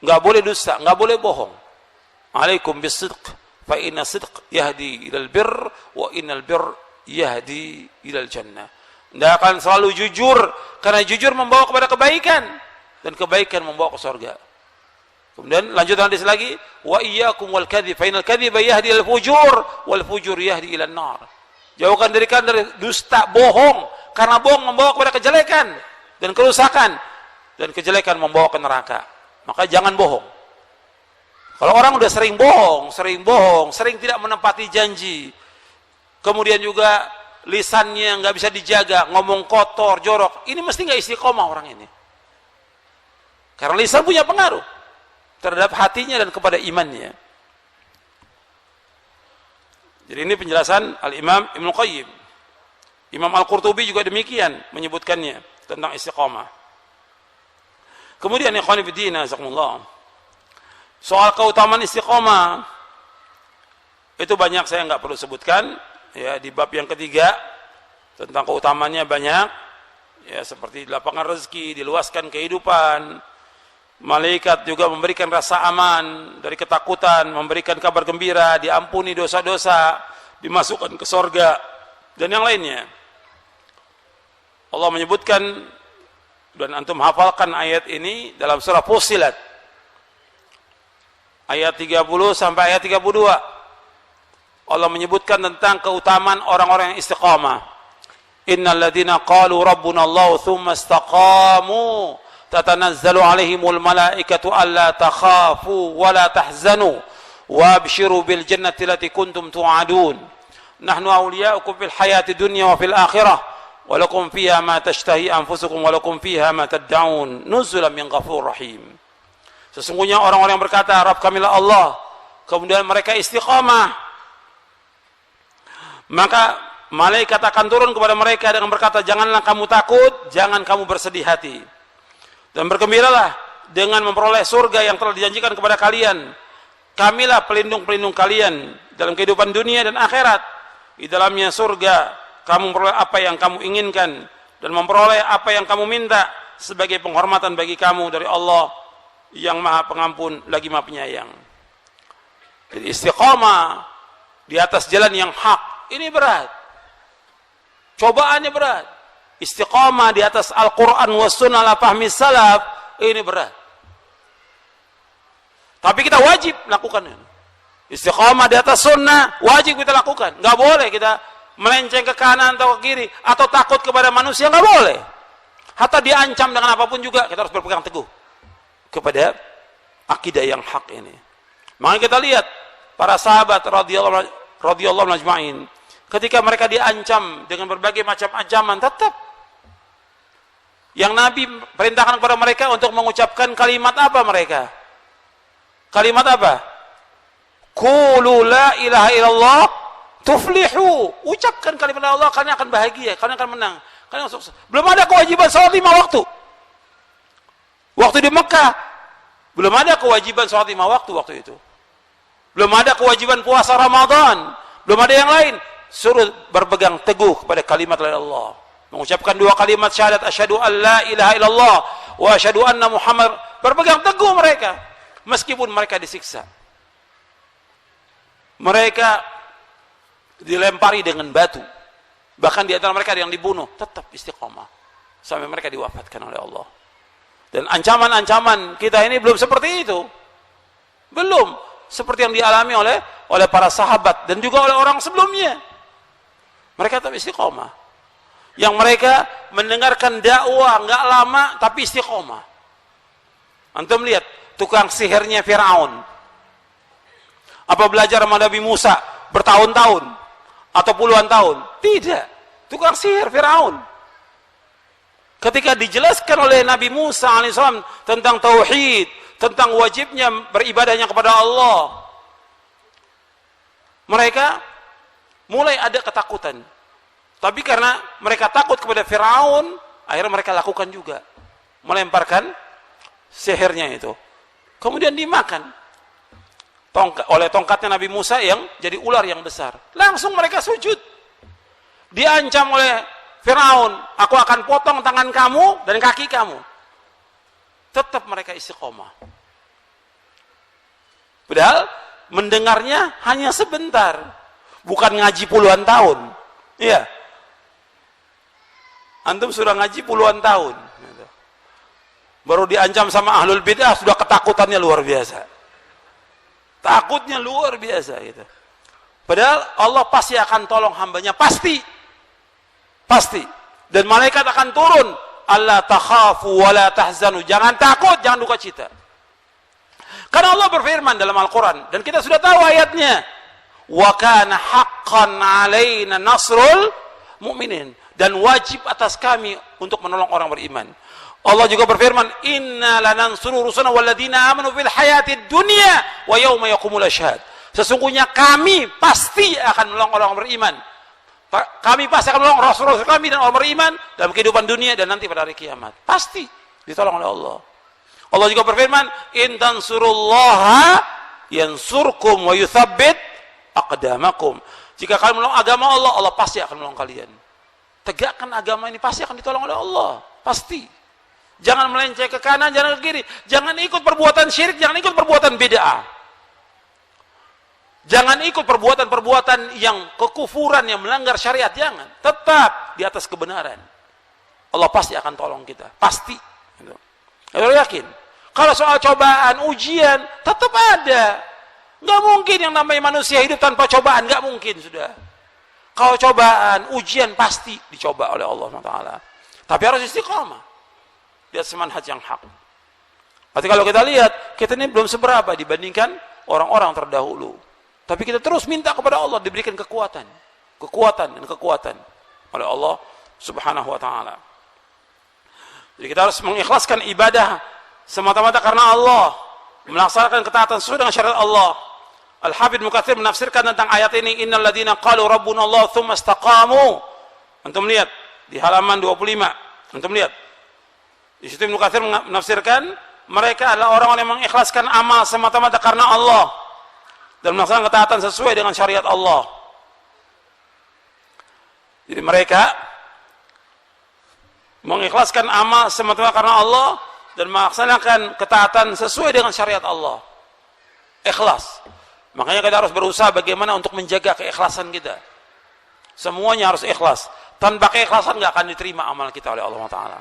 Enggak boleh dusta, enggak boleh bohong. Alaikum bisidq, fa inna sidq yahdi ilal birr, wa innal birr yahdi ilal jannah. Anda akan selalu jujur, karena jujur membawa kepada kebaikan, dan kebaikan membawa ke surga. Kemudian lanjutan hadis lagi, wa iyyakum wal kadhib fa innal kadhiba yahdi ilal fujur, wal fujur yahdi ilan nar. Jauhkan diri kalian dari dusta, bohong, karena bohong membawa kepada kejelekan dan kerusakan, dan kejelekan membawa ke neraka. Maka jangan bohong. Kalau orang udah sering bohong, sering tidak menepati janji, kemudian juga lisannya nggak bisa dijaga, ngomong kotor, jorok, ini mesti nggak istiqomah orang ini. Karena lisan punya pengaruh terhadap hatinya dan kepada imannya. Jadi ini penjelasan Al-Imam Ibnu Qayyim. Imam Al-Qurtubi juga demikian menyebutkannya tentang istiqomah. Kemudian ikhwan fillah, jazakumullah, soal keutamaan istiqomah itu banyak, saya nggak perlu sebutkan. Ya, di bab yang ketiga tentang keutamaannya banyak. Ya, seperti lapangan rezeki, diluaskan kehidupan, malaikat juga memberikan rasa aman dari ketakutan, memberikan kabar gembira, diampuni dosa-dosa, dimasukkan ke sorga, dan yang lainnya. Allah menyebutkan, dan antum hafalkan ayat ini dalam surah Fussilat ayat 30 sampai ayat 32. Allah menyebutkan tentang keutamaan orang-orang yang istiqamah. Innal ladzina qalu rabbuna Allah tsumma istaqamu tatanazzalu alaihimul malaikatu alla takhafu wa la tahzanu wabshiru bil jannati allati kuntum tu'adun nahnu awliya'ukum fil hayati dunya wa fil akhirah wa lakum fiha ma tashtahi anfusukum wa lakum fiha ma tad'un nuzulan min ghafurur rahim. Sesungguhnya orang-orang yang berkata Rabb kamilah Allah, kemudian mereka istiqamah, maka malaikat akan turun kepada mereka dengan berkata, janganlah kamu takut, jangan kamu bersedih hati, dan bergembiralah dengan memperoleh surga yang telah dijanjikan kepada kalian. Kamilah pelindung-pelindung kalian dalam kehidupan dunia dan akhirat. Di dalamnya surga, kamu memperoleh apa yang kamu inginkan dan memperoleh apa yang kamu minta sebagai penghormatan bagi kamu dari Allah yang Maha Pengampun lagi Maha Penyayang. Jadi istiqamah di atas jalan yang hak ini berat. Cobaannya berat. Istiqamah di atas Al-Quran wa sunnah ala fahmi salaf ini berat. Tapi kita wajib lakukan ini. Istiqamah di atas sunnah wajib kita lakukan. Nggak boleh kita melenceng ke kanan atau ke kiri atau takut kepada manusia, nggak boleh. Hatta diancam dengan apapun juga kita harus berpegang teguh kepada akidah yang hak ini. Makanya kita lihat para sahabat radhiyallahu ajma'in, ketika mereka diancam dengan berbagai macam ancaman, tetap yang Nabi perintahkan kepada mereka untuk mengucapkan kalimat apa mereka? Kalimat apa? Qulu la ilaha illallah tuflihu. Ucapkan kalimat Allah, kalian akan bahagia, kalian akan menang, kalian akan sukses. Belum ada kewajiban salat 5 waktu. Waktu di Mekah belum ada kewajiban salat 5 waktu itu. Belum ada kewajiban puasa Ramadan, belum ada yang lain. Suruh berpegang teguh kepada kalimat la ilaha illallah. Mengucapkan 2 kalimat syahadat asyhadu an la ilaha illallah wa asyhadu anna Muhammad. Berpegang teguh mereka. Meskipun mereka disiksa, mereka dilempari dengan batu, bahkan di antara mereka ada yang dibunuh, tetap istiqomah sampai mereka diwafatkan oleh Allah. Dan ancaman-ancaman kita ini belum seperti itu, belum seperti yang dialami oleh para sahabat dan juga oleh orang sebelumnya. Mereka tetap istiqomah, yang mereka mendengarkan dakwah nggak lama tapi istiqomah. Antum lihat tukang sihirnya Fir'aun, apa belajar sama Nabi Musa bertahun-tahun atau puluhan tahun? Tidak. Tukang sihir Fir'aun. Ketika dijelaskan oleh Nabi Musa alaihissalam tentang tauhid, tentang wajibnya beribadahnya kepada Allah, mereka mulai ada ketakutan. Tapi karena mereka takut kepada Fir'aun, akhirnya mereka lakukan juga, melemparkan sihirnya itu. Kemudian dimakan oleh tongkatnya Nabi Musa yang jadi ular yang besar. Langsung mereka sujud. Diancam oleh Fir'aun, aku akan potong tangan kamu dan kaki kamu. Tetap mereka istiqomah. Padahal mendengarnya hanya sebentar, bukan ngaji puluhan tahun. Iya. Antum sudah ngaji puluhan tahun, baru diancam sama ahlul bid'ah sudah ketakutannya luar biasa. Takutnya luar biasa gitu. Padahal Allah pasti akan tolong hambanya, pasti. Pasti. Dan malaikat akan turun, alla takhafu wa la tahzanu. Jangan takut, jangan duka cita. Karena Allah berfirman dalam Al-Qur'an dan kita sudah tahu ayatnya. Wa kana haqqan 'alaina nasrul mu'minin, dan wajib atas kami untuk menolong orang beriman. Allah juga berfirman, inna lanansuru rusulana walladzina amanu fil hayatid dunya wa yauma yaqumul ashhad. Sesungguhnya kami pasti akan menolong orang beriman. Kami pasti akan menolong rasul-rasul kami dan orang beriman dalam kehidupan dunia dan nanti pada hari kiamat. Pasti ditolong oleh Allah. Allah juga berfirman, in tansurullaha yansurkum wa yuthabbit aqdamakum. Jika kalian menolong agama Allah, Allah pasti akan menolong kalian. Tegakkan agama ini, pasti akan ditolong oleh Allah. Pasti. Jangan melenceng ke kanan, jangan ke kiri. Jangan ikut perbuatan syirik, jangan ikut perbuatan bid'ah. Jangan ikut perbuatan-perbuatan yang kekufuran, yang melanggar syariat. Jangan. Tetap di atas kebenaran. Allah pasti akan tolong kita. Pasti. Kalau yakin. Kalau soal cobaan, ujian, tetap ada. Nggak mungkin yang namanya manusia hidup tanpa cobaan. Nggak mungkin sudah. Kalau cobaan, ujian pasti dicoba oleh Allah SWT. Tapi harus istiqamah. Di atas manhaj yang hak. Tapi kalau kita lihat, kita ini belum seberapa dibandingkan orang-orang terdahulu. Tapi kita terus minta kepada Allah diberikan kekuatan. kekuatan dan kekuatan oleh Allah Subhanahu wa taala. Jadi kita harus mengikhlaskan ibadah semata-mata karena Allah, melaksanakan ketaatan sesuai dengan syariat Allah. Al-Hafidz Ibnu Katsir menafsirkan tentang ayat ini, innal ladzina qalu rabbuna Allah tsumma istaqamu. Antum lihat di halaman 25. Antum lihat. Di situ Ibnu Katsir menafsirkan mereka adalah orang-orang yang mengikhlaskan amal semata-mata karena Allah dan melaksanakan ketaatan sesuai dengan syariat Allah. Jadi mereka mengikhlaskan amal semata-mata karena Allah dan melaksanakan ketaatan sesuai dengan syariat Allah. Ikhlas. Makanya kita harus berusaha bagaimana untuk menjaga keikhlasan kita. Semuanya harus ikhlas. Tanpa keikhlasan nggak akan diterima amal kita oleh Allah Taala.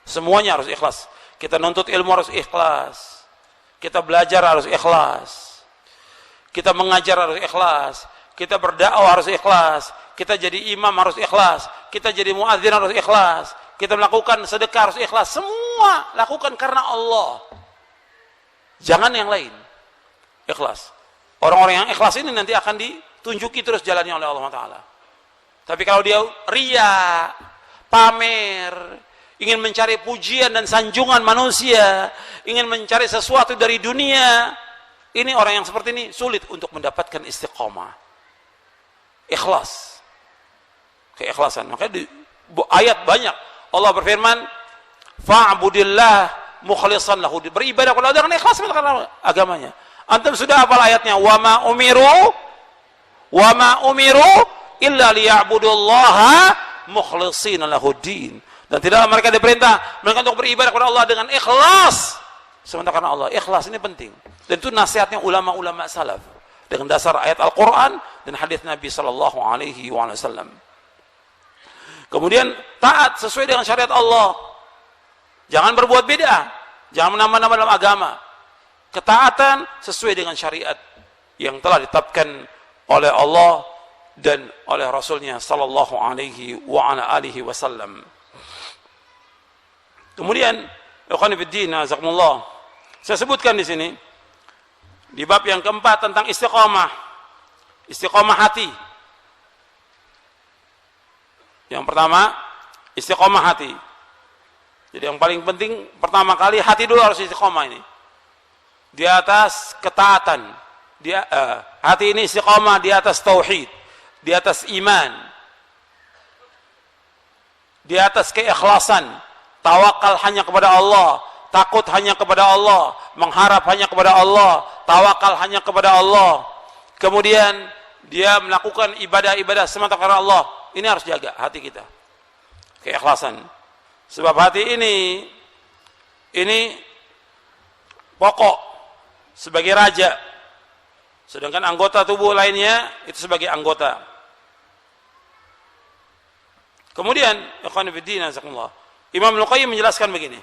Semuanya harus ikhlas. Kita nuntut ilmu harus ikhlas. Kita belajar harus ikhlas. Kita mengajar harus ikhlas. Kita berdakwah harus ikhlas. Kita jadi imam harus ikhlas. Kita jadi muadzin harus ikhlas. Kita melakukan sedekah harus ikhlas. Semua lakukan karena Allah. Jangan yang lain. Ikhlas. Orang-orang yang ikhlas ini nanti akan ditunjuki terus jalannya oleh Allah Ta'ala. Tapi kalau dia ria, pamer, ingin mencari pujian dan sanjungan manusia, ingin mencari sesuatu dari dunia, ini orang yang seperti ini sulit untuk mendapatkan istiqomah. Ikhlas. Keikhlasan. Makanya di ayat banyak Allah berfirman, fa'budillah mukhlishan lahu. Beribadah kepada Allah dengan ikhlas karena agamanya. Antum sudah hafal ayatnya, wa ma umiru illa liya'budullaha mukhlishina lahuddin. Dan tidaklah mereka diperintah mereka untuk beribadah kepada Allah dengan ikhlas. Sementara karena Allah, ikhlas ini penting. Dan itu nasihatnya ulama-ulama salaf dengan dasar ayat Al-Qur'an dan hadis Nabi sallallahu alaihi wasallam. Kemudian taat sesuai dengan syariat Allah. Jangan berbuat bid'ah, jangan menambah-nambah dalam agama. Ketaatan sesuai dengan syariat yang telah ditetapkan oleh Allah dan oleh Rasulnya sallallahu alaihi wasallam. Kemudian, ikhwan fillah, jazakumullah. Saya sebutkan di sini di bab yang keempat tentang istiqamah. Istiqamah hati. Yang pertama, istiqamah hati. Jadi yang paling penting pertama kali hati dulu harus istiqamah ini. Di atas ketaatan. Hati ini istiqamah di atas tauhid, di atas iman, di atas keikhlasan, tawakal hanya kepada Allah, takut hanya kepada Allah, mengharap hanya kepada Allah, tawakal hanya kepada Allah. Kemudian dia melakukan ibadah-ibadah semata karena Allah. Ini harus jaga hati kita, keikhlasan. Sebab hati ini pokok sebagai raja, sedangkan anggota tubuh lainnya itu sebagai anggota. Kemudian ikhwan fillah, jazakumullah, Imam Ibnu Qayyim menjelaskan begini.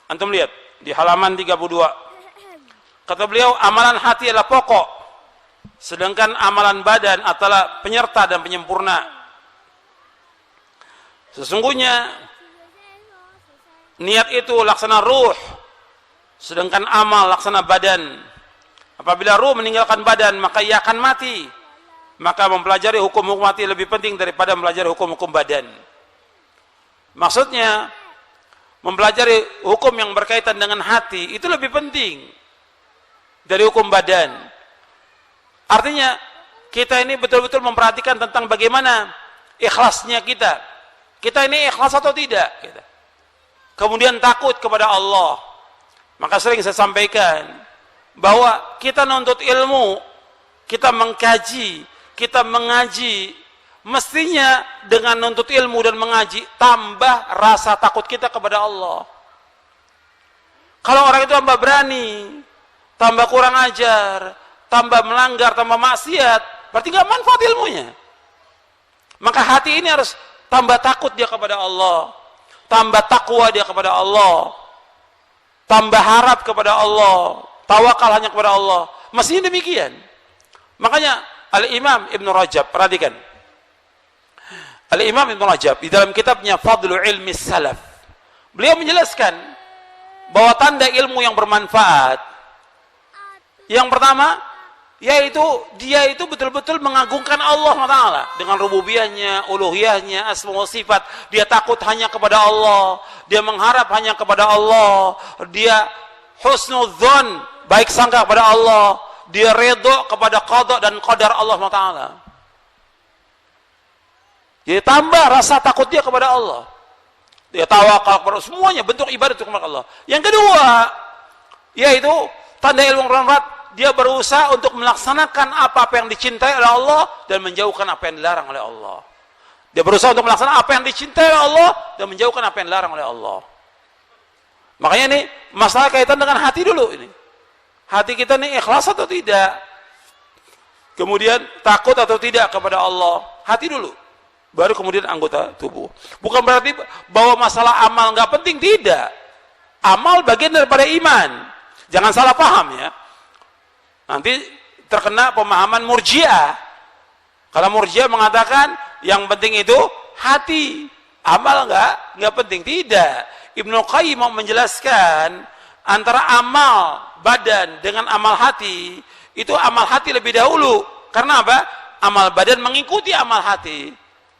Antum lihat di halaman 32. Kata beliau, amalan hati adalah pokok, sedangkan amalan badan adalah penyerta dan penyempurna. Sesungguhnya niat itu laksana ruh, sedangkan amal laksana badan. Apabila ruh meninggalkan badan, maka ia akan mati. Maka mempelajari hukum-hukum mati lebih penting daripada mempelajari hukum-hukum badan. Maksudnya, mempelajari hukum yang berkaitan dengan hati itu lebih penting dari hukum badan. Artinya, kita ini betul-betul memperhatikan tentang bagaimana ikhlasnya kita. Kita ini ikhlas atau tidak? Kemudian takut kepada Allah. Maka sering saya sampaikan bahwa kita nuntut ilmu, kita mengkaji, kita mengaji, mestinya dengan nuntut ilmu dan mengaji tambah rasa takut kita kepada Allah. Kalau orang itu tambah berani, tambah kurang ajar, tambah melanggar, tambah maksiat, berarti nggak manfaat ilmunya. Maka hati ini harus tambah takut dia kepada Allah, tambah takwa dia kepada Allah, tambah harap kepada Allah, tawakal hanya kepada Allah. Mestinya demikian. Makanya Al-Imam Ibn Rajab, perhatikan. Al-Imam Ibn Rajab di dalam kitabnya Fadlu Ilmi Salaf, beliau menjelaskan bahwa tanda ilmu yang bermanfaat, yang pertama yaitu dia itu betul-betul mengagungkan Allah Taala dengan rububiyahnya, uluhiyahnya, asma wa sifat. Dia takut hanya kepada Allah, dia mengharap hanya kepada Allah, dia husnudzon, baik sangka kepada Allah, dia redha kepada qada dan qadar Allah Taala. Jadi tambah rasa takut dia kepada Allah. Dia tawakal kepada, semuanya bentuk ibadah itu kepada Allah. Yang kedua, yaitu tanda ilmu rahmat, dia berusaha untuk melaksanakan apa yang dicintai oleh Allah dan menjauhkan apa yang dilarang oleh Allah. Dia berusaha untuk melaksanakan apa yang dicintai oleh Allah dan menjauhkan apa yang dilarang oleh Allah. Makanya ini masalah kaitan dengan hati dulu ini. Hati kita ini ikhlas atau tidak? Kemudian takut atau tidak kepada Allah? Hati dulu. Baru kemudian anggota tubuh. Bukan berarti bahwa masalah amal nggak penting, tidak. Amal bagian daripada iman. Jangan salah paham ya. Nanti terkena pemahaman Murji'ah. Karena Murji'ah mengatakan yang penting itu hati, amal nggak penting. Tidak. Ibnu Qayyim mau menjelaskan antara amal badan dengan amal hati, itu amal hati lebih dahulu. Karena apa? Amal badan mengikuti amal hati.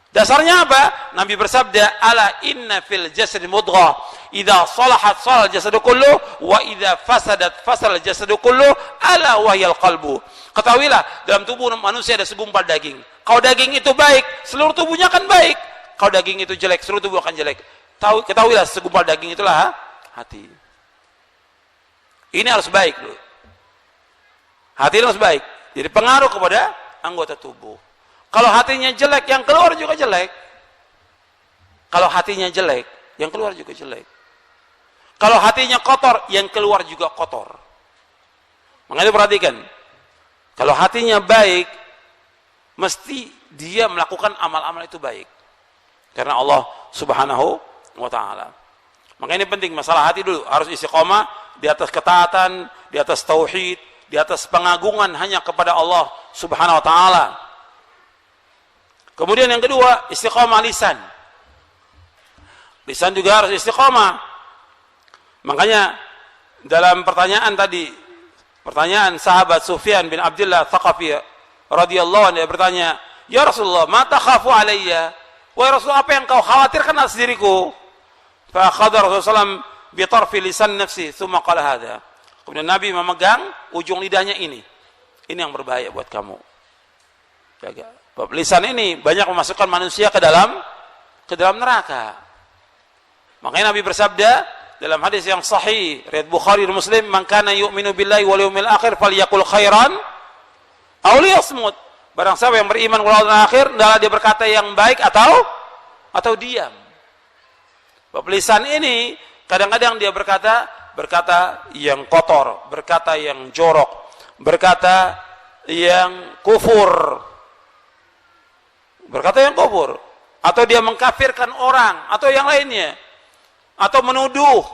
Dasarnya apa? Nabi bersabda, ala inna fil jasad mudghah, idza salahat salal jasadu kullu, wa idza fasadat fasal jasadu kullu, ala wahyal qalbu. Ketahuilah, dalam tubuh manusia ada segumpal daging. Kalau daging itu baik, seluruh tubuhnya akan baik. Kalau daging itu jelek, seluruh tubuh akan jelek. Ketahuilah, segumpal daging itulah hati. Ini harus baik loh. Hati harus baik. Jadi pengaruh kepada anggota tubuh. Kalau hatinya jelek, yang keluar juga jelek. Kalau hatinya jelek, yang keluar juga jelek. Kalau hatinya kotor, yang keluar juga kotor. Makanya perhatikan, kalau hatinya baik, mesti dia melakukan amal-amal itu baik. Karena Allah Subhanahu wa Ta'ala. Makanya ini penting, masalah hati dulu harus istiqomah di atas ketaatan, di atas tauhid, di atas pengagungan hanya kepada Allah Subhanahu wa Ta'ala. Kemudian yang kedua, istiqomah lisan. Lisan juga harus istiqomah. Makanya dalam pertanyaan tadi, pertanyaan sahabat Sufyan bin Abdullah Thaqafi radhiyallahu anhu, dia bertanya, "Ya Rasulullah, ma takhafu alayya?" Wahai Rasulullah, apa yang kau khawatirkan atas diriku? Fa akhadha Rasulullah bi tarfi lisan nafsi, thumma qala hadha. Kemudian Nabi memegang ujung lidahnya ini. Ini yang berbahaya buat kamu. Jaga. Lisan ini banyak memasukkan manusia ke dalam neraka. Makanya Nabi bersabda dalam hadis yang sahih riwayat Bukhari dan Muslim, "Man kana yu'minu billahi wal yawmil akhir falyaqul khairan aw liyasmut." Barang siapa yang beriman kepada Allah akhir, hendaklah dia berkata yang baik atau diam. Lisan ini kadang-kadang dia berkata yang kotor, berkata yang jorok, berkata yang kufur. Berkata yang kufur, atau dia mengkafirkan orang, atau yang lainnya, atau menuduh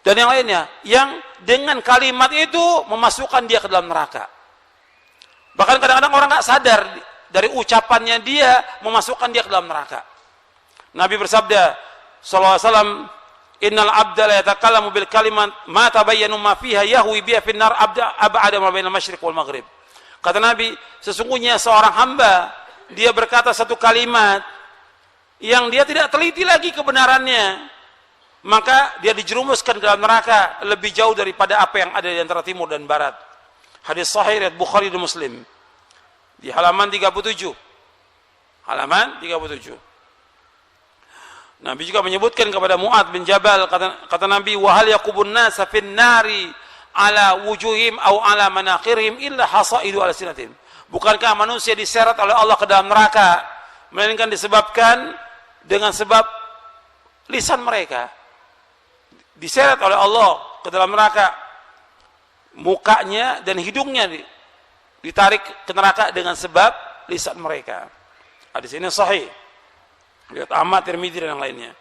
dan yang lainnya, yang dengan kalimat itu memasukkan dia ke dalam neraka. Bahkan kadang-kadang orang nggak sadar dari ucapannya dia memasukkan dia ke dalam neraka. Nabi bersabda sallallahu alaihi wasallam, "Innal abda la yatakallamu bil kalimat ma tabayyana ma fiha yahwi biha fin nar ab'ada ma bainal masyriq wal maghrib." Kata Nabi, sesungguhnya seorang hamba dia berkata satu kalimat yang dia tidak teliti lagi kebenarannya, maka dia dijerumuskan ke dalam neraka lebih jauh daripada apa yang ada di antara timur dan barat. Hadis sahih riwayat Bukhari dan Muslim di halaman 37. Halaman 37. Nabi juga menyebutkan kepada Mu'adz bin Jabal, kata Nabi, "Wa hal yaqubun nasa fin nari ala wujuhim aw ala manakhirihim illa hasaidu alsinatihim." Bukankah manusia diseret oleh Allah ke dalam neraka, melainkan disebabkan dengan sebab lisan mereka. Diseret oleh Allah ke dalam neraka, mukanya dan hidungnya ditarik ke neraka dengan sebab lisan mereka. Hadis ini sahih. Lihat Ahmad, Tirmidzi dan yang lainnya.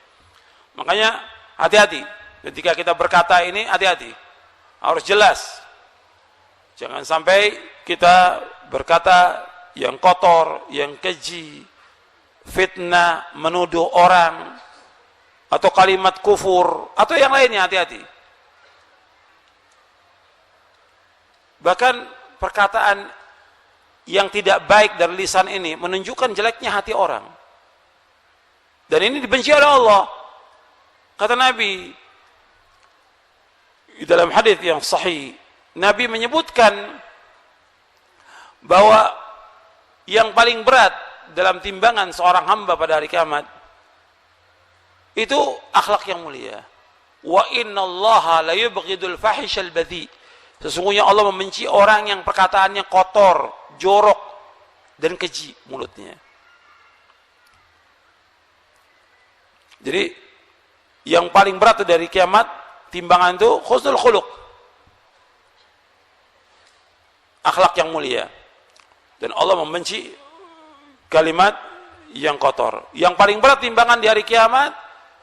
Makanya hati-hati ketika kita berkata ini, hati-hati. Harus jelas. Jangan sampai kita berkata yang kotor, yang keji, fitnah, menuduh orang, atau kalimat kufur, atau yang lainnya, hati-hati. Bahkan perkataan yang tidak baik dari lisan ini menunjukkan jeleknya hati orang. Dan ini dibenci oleh Allah. Kata Nabi di dalam hadis yang sahih, Nabi menyebutkan bahwa yang paling berat dalam timbangan seorang hamba pada hari kiamat itu akhlak yang mulia. Wa innallaha la yubghidul fahishal badhi. Sesungguhnya Allah membenci orang yang perkataannya kotor, jorok dan keji mulutnya. Jadi yang paling berat dari kiamat timbangan itu husnul khuluq, akhlak yang mulia. Dan Allah membenci kalimat yang kotor. Yang paling berat timbangan di hari kiamat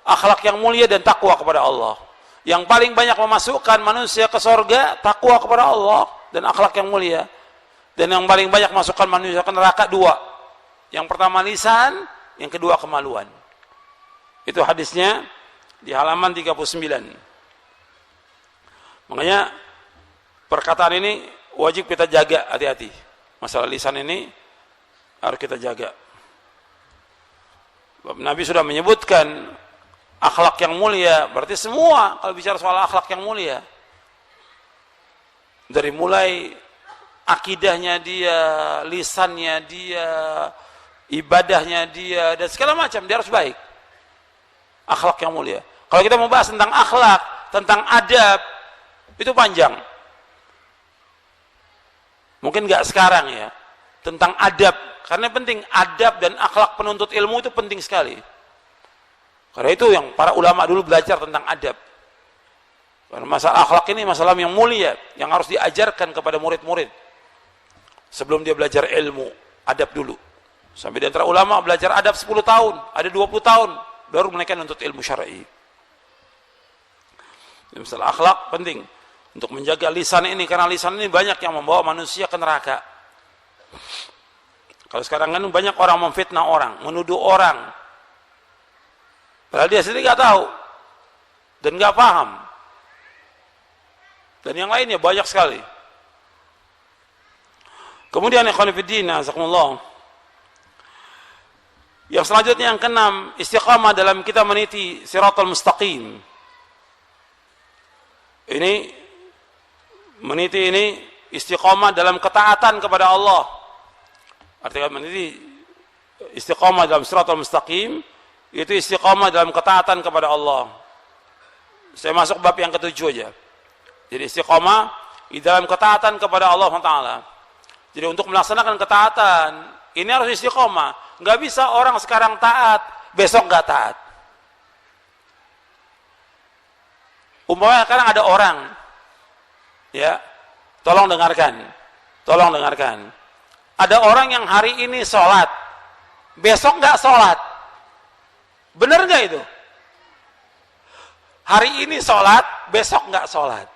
akhlak yang mulia dan takwa kepada Allah. Yang paling banyak memasukkan manusia ke surga takwa kepada Allah dan akhlak yang mulia. Dan yang paling banyak masukkan manusia ke neraka dua. Yang pertama lisan, yang kedua kemaluan. Itu hadisnya di halaman 39. Makanya perkataan ini wajib kita jaga, hati-hati. Masalah lisan ini harus kita jaga. Nabi sudah menyebutkan akhlak yang mulia, berarti semua kalau bicara soal akhlak yang mulia. Dari mulai akidahnya dia, lisannya dia, ibadahnya dia, dan segala macam dia harus baik. Akhlak yang mulia. Kalau kita mau bahas tentang akhlak, tentang adab, itu panjang. Mungkin nggak sekarang ya. Tentang adab, karena penting adab dan akhlak penuntut ilmu itu penting sekali. Karena itu yang para ulama dulu belajar tentang adab. Karena masalah akhlak ini masalah yang mulia, yang harus diajarkan kepada murid-murid. Sebelum dia belajar ilmu, adab dulu. Sampai di antara ulama belajar adab 10 tahun, ada 20 tahun. Baru mereka nuntut ilmu syar'i. Masalah akhlak penting untuk menjaga lisan ini, karena lisan ini banyak yang membawa manusia ke neraka. Kalau sekarang kan banyak orang memfitnah orang, menuduh orang, padahal dia sendiri nggak tahu dan nggak paham. Dan yang lainnya banyak sekali. Kemudian ikhwan fillah, jazakumullah. Yang selanjutnya yang keenam, istiqamah dalam kita meniti siratal mustaqim. Ini meniti ini istiqamah dalam ketaatan kepada Allah. Artinya meniti istiqamah dalam siratal mustaqim itu istiqamah dalam ketaatan kepada Allah. Saya masuk bab yang ketujuh aja. Jadi istiqamah di dalam ketaatan kepada Allah Taala. Jadi untuk melaksanakan ketaatan ini harus istiqamah. Nggak bisa orang sekarang taat, besok nggak taat. Umpamanya sekarang ada orang, ya, tolong dengarkan. Ada orang yang hari ini sholat, besok nggak sholat. Bener nggak itu? Hari ini sholat, besok nggak sholat.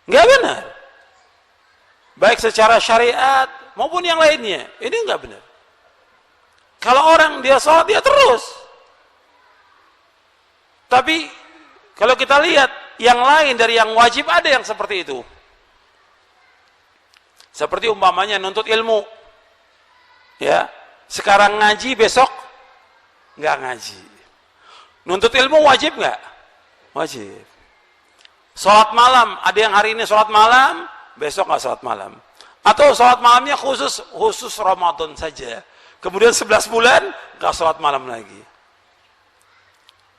Nggak benar. Baik secara syariat maupun yang lainnya, ini nggak benar. Kalau orang dia sholat, dia terus. Tapi kalau kita lihat yang lain dari yang wajib, ada yang seperti itu. Seperti umpamanya nuntut ilmu, ya, sekarang ngaji, besok nggak ngaji. Nuntut ilmu wajib nggak? Wajib. Sholat malam, ada yang hari ini sholat malam, besok nggak sholat malam. Atau sholat malamnya khusus Ramadan saja. Kemudian 11 bulan nggak sholat malam lagi.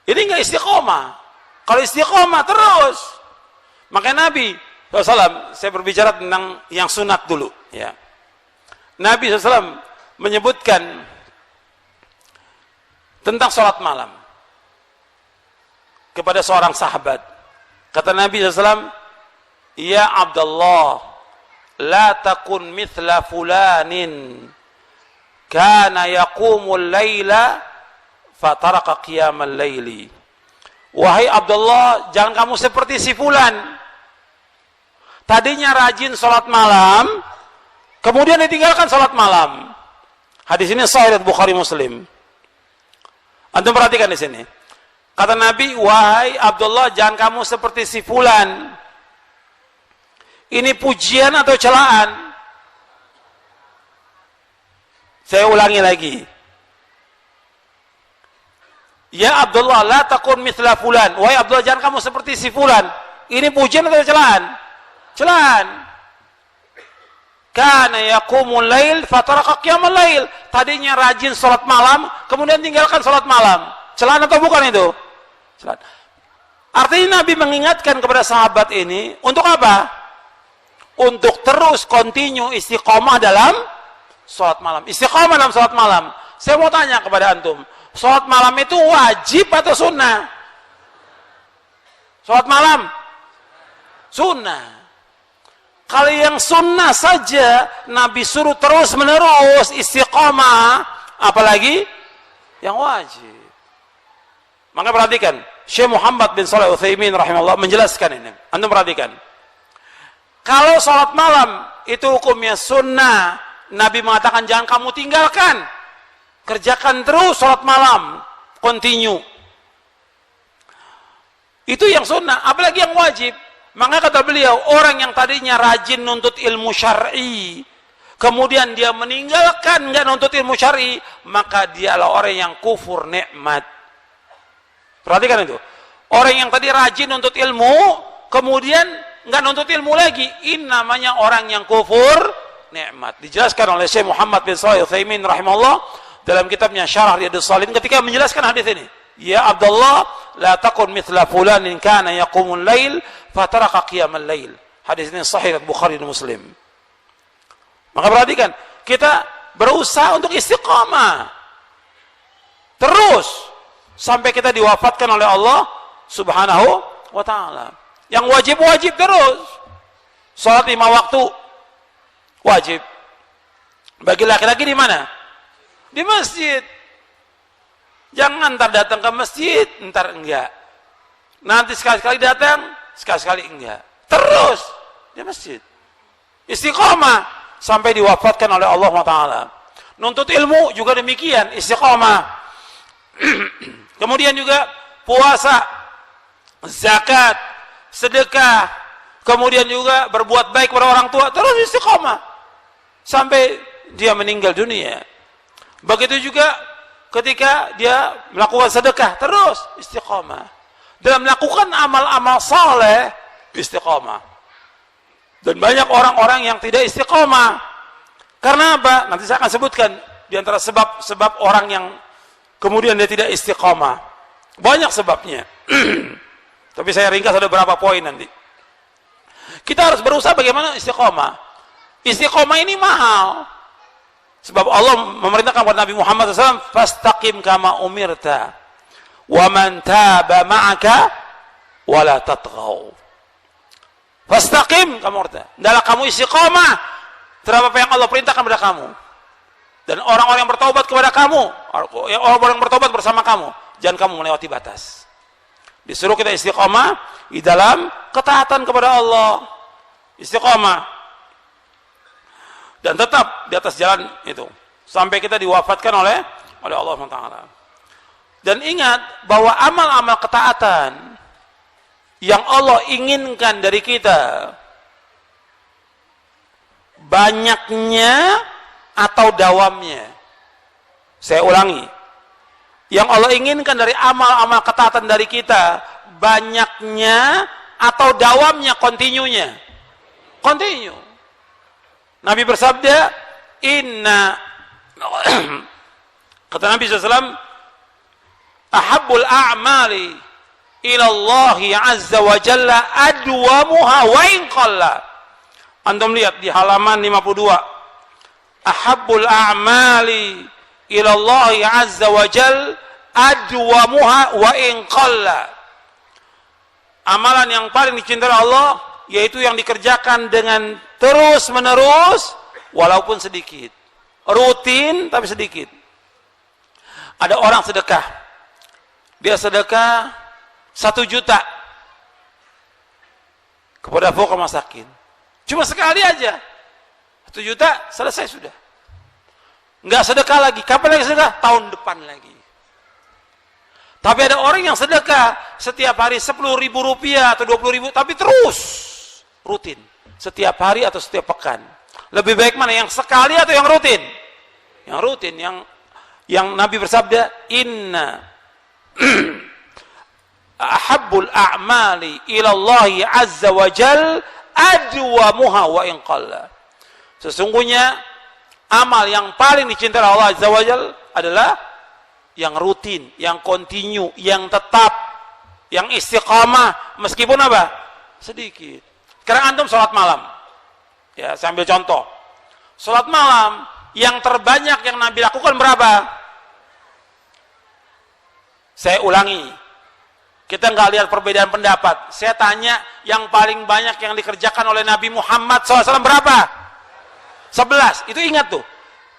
Ini nggak istiqomah. Kalau istiqomah terus, makanya Nabi SAW, saya berbicara tentang yang sunat dulu, ya. Nabi SAW menyebutkan tentang sholat malam kepada seorang sahabat. Kata Nabi SAW, ya Abdullah, la takun mithla fulanin kana yaqumul layla fataraka qiyamal layli. Wahai Abdullah, jangan kamu seperti si fulan. Tadinya rajin sholat malam, kemudian ditinggalkan sholat malam. Hadis ini sahih Bukhari Muslim. Antum perhatikan di sini. Kata Nabi, wahai Abdullah, jangan kamu seperti si fulan. Ini pujian atau celaan? Saya ulangi lagi. Ya Abdullah, la takun mithla fulan. Wahai Abdullah, jangan kamu seperti si fulan. Ini pujian atau celaan? Celaan. Kana yaqumul lail fataraka qiyamal lail. Tadinya rajin salat malam, kemudian tinggalkan salat malam. Celaan atau bukan itu? Celaan. Artinya Nabi mengingatkan kepada sahabat ini untuk apa? Untuk terus continue istiqomah dalam salat malam. Istiqomah dalam salat malam. Saya mau tanya kepada antum, salat malam itu wajib atau sunnah? Salat malam sunnah. Kalau yang sunnah saja Nabi suruh terus menerus istiqomah, apalagi yang wajib. Maka perhatikan, Syekh Muhammad bin Shalih Al-Utsaimin rahimahullah menjelaskan ini. Antum perhatikan. Kalau salat malam itu hukumnya sunnah, Nabi mengatakan jangan kamu tinggalkan. Kerjakan terus salat malam, continue. Itu yang sunnah, apalagi yang wajib. Maka kata beliau, orang yang tadinya rajin nuntut ilmu syar'i, kemudian dia meninggalkan nggak nuntut ilmu syar'i, maka dia adalah orang yang kufur nikmat. Perhatikan itu. Orang yang tadi rajin nuntut ilmu, kemudian nggak nuntut ilmu lagi, ini namanya orang yang kufur nikmat. Dijelaskan oleh Syekh Muhammad bin Shalih Al-Utsaimin rahimahullah dalam kitabnya Syarah Riyadhus Shalihin ketika menjelaskan hadis ini. Ya Abdullah, la takun mithla fulanin kana yaqumul lail fataraka qiyamal lail. Hadis ini sahih Bukhari dan Muslim. Maka perhatikan, kita berusaha untuk istiqamah terus sampai kita diwafatkan oleh Allah Subhanahu wa taala. Yang wajib-wajib terus. Salat 5 waktu wajib. Bagi laki-laki di mana? Di masjid. Jangan ntar datang ke masjid, ntar enggak. Nanti sekali-sekali datang, sekali-sekali enggak. Terus di masjid. Istiqomah sampai diwafatkan oleh Allah Taala. Nuntut ilmu juga demikian, istiqomah. Kemudian juga puasa, zakat, sedekah, kemudian juga berbuat baik kepada orang tua, terus istiqomah sampai dia meninggal dunia. Begitu juga ketika dia melakukan sedekah, terus istiqamah. Dalam melakukan amal-amal saleh, istiqamah. Dan banyak orang-orang yang tidak istiqamah. Karena apa? Nanti saya akan sebutkan di antara sebab-sebab orang yang kemudian dia tidak istiqamah. Banyak sebabnya. Tapi saya ringkas ada beberapa poin nanti. Kita harus berusaha bagaimana istiqamah. Istiqamah ini mahal. Sebab Allah memerintahkan kepada Nabi Muhammad SAW, fastaqim kama umirta, wa man taba ma'aka, wa la tatghaw. Fastaqim kama umirta. Hendaklah kamu istiqamah terhadap apa yang Allah perintahkan kepada kamu. Dan orang-orang yang bertaubat kepada kamu, orang-orang yang bertaubat bersama kamu, jangan kamu melewati batas. Disuruh kita istiqamah di dalam ketaatan kepada Allah. Istiqamah. Dan tetap di atas jalan itu sampai kita diwafatkan oleh Allah Taala. Dan ingat bahwa amal-amal ketaatan yang Allah inginkan dari kita, banyaknya atau dawamnya. Saya ulangi, yang Allah inginkan dari amal-amal ketaatan dari kita, banyaknya atau dawamnya, kontinunya. Continue. Nabi bersabda, inna kata Nabi SAW, ahabbul a'mali ilallahi azza wa jalla adwamuha wa in qalla. Antum lihat di halaman 52. Ahabbul a'mali ilallahi azza wa jalla adwamuha wa in qalla. Amalan yang paling dicintai Allah yaitu yang dikerjakan dengan terus menerus walaupun sedikit, rutin tapi sedikit. Ada orang sedekah, dia sedekah 1 juta kepada fuqara masakin, cuma sekali aja 1 juta selesai sudah, nggak sedekah lagi. Kapan lagi sedekah? Tahun depan lagi. Tapi ada orang yang sedekah setiap hari 10.000 rupiah atau 20.000, tapi terus rutin setiap hari atau setiap pekan. Lebih baik mana, yang sekali atau yang rutin? yang rutin, yang Nabi bersabda, inna ahabbul a'mali ilallahi azza wa jal adwamuha wa in qalla. Sesungguhnya amal yang paling dicintai Allah azza wa jal adalah yang rutin, yang kontinu, yang tetap, yang istiqamah meskipun apa? Sedikit. Sekarang antum sholat malam. Ya, saya ambil contoh. Sholat malam yang terbanyak yang Nabi lakukan berapa? Saya ulangi. Kita nggak lihat perbedaan pendapat. Saya tanya yang paling banyak yang dikerjakan oleh Nabi Muhammad SAW berapa? 11. Itu ingat tuh.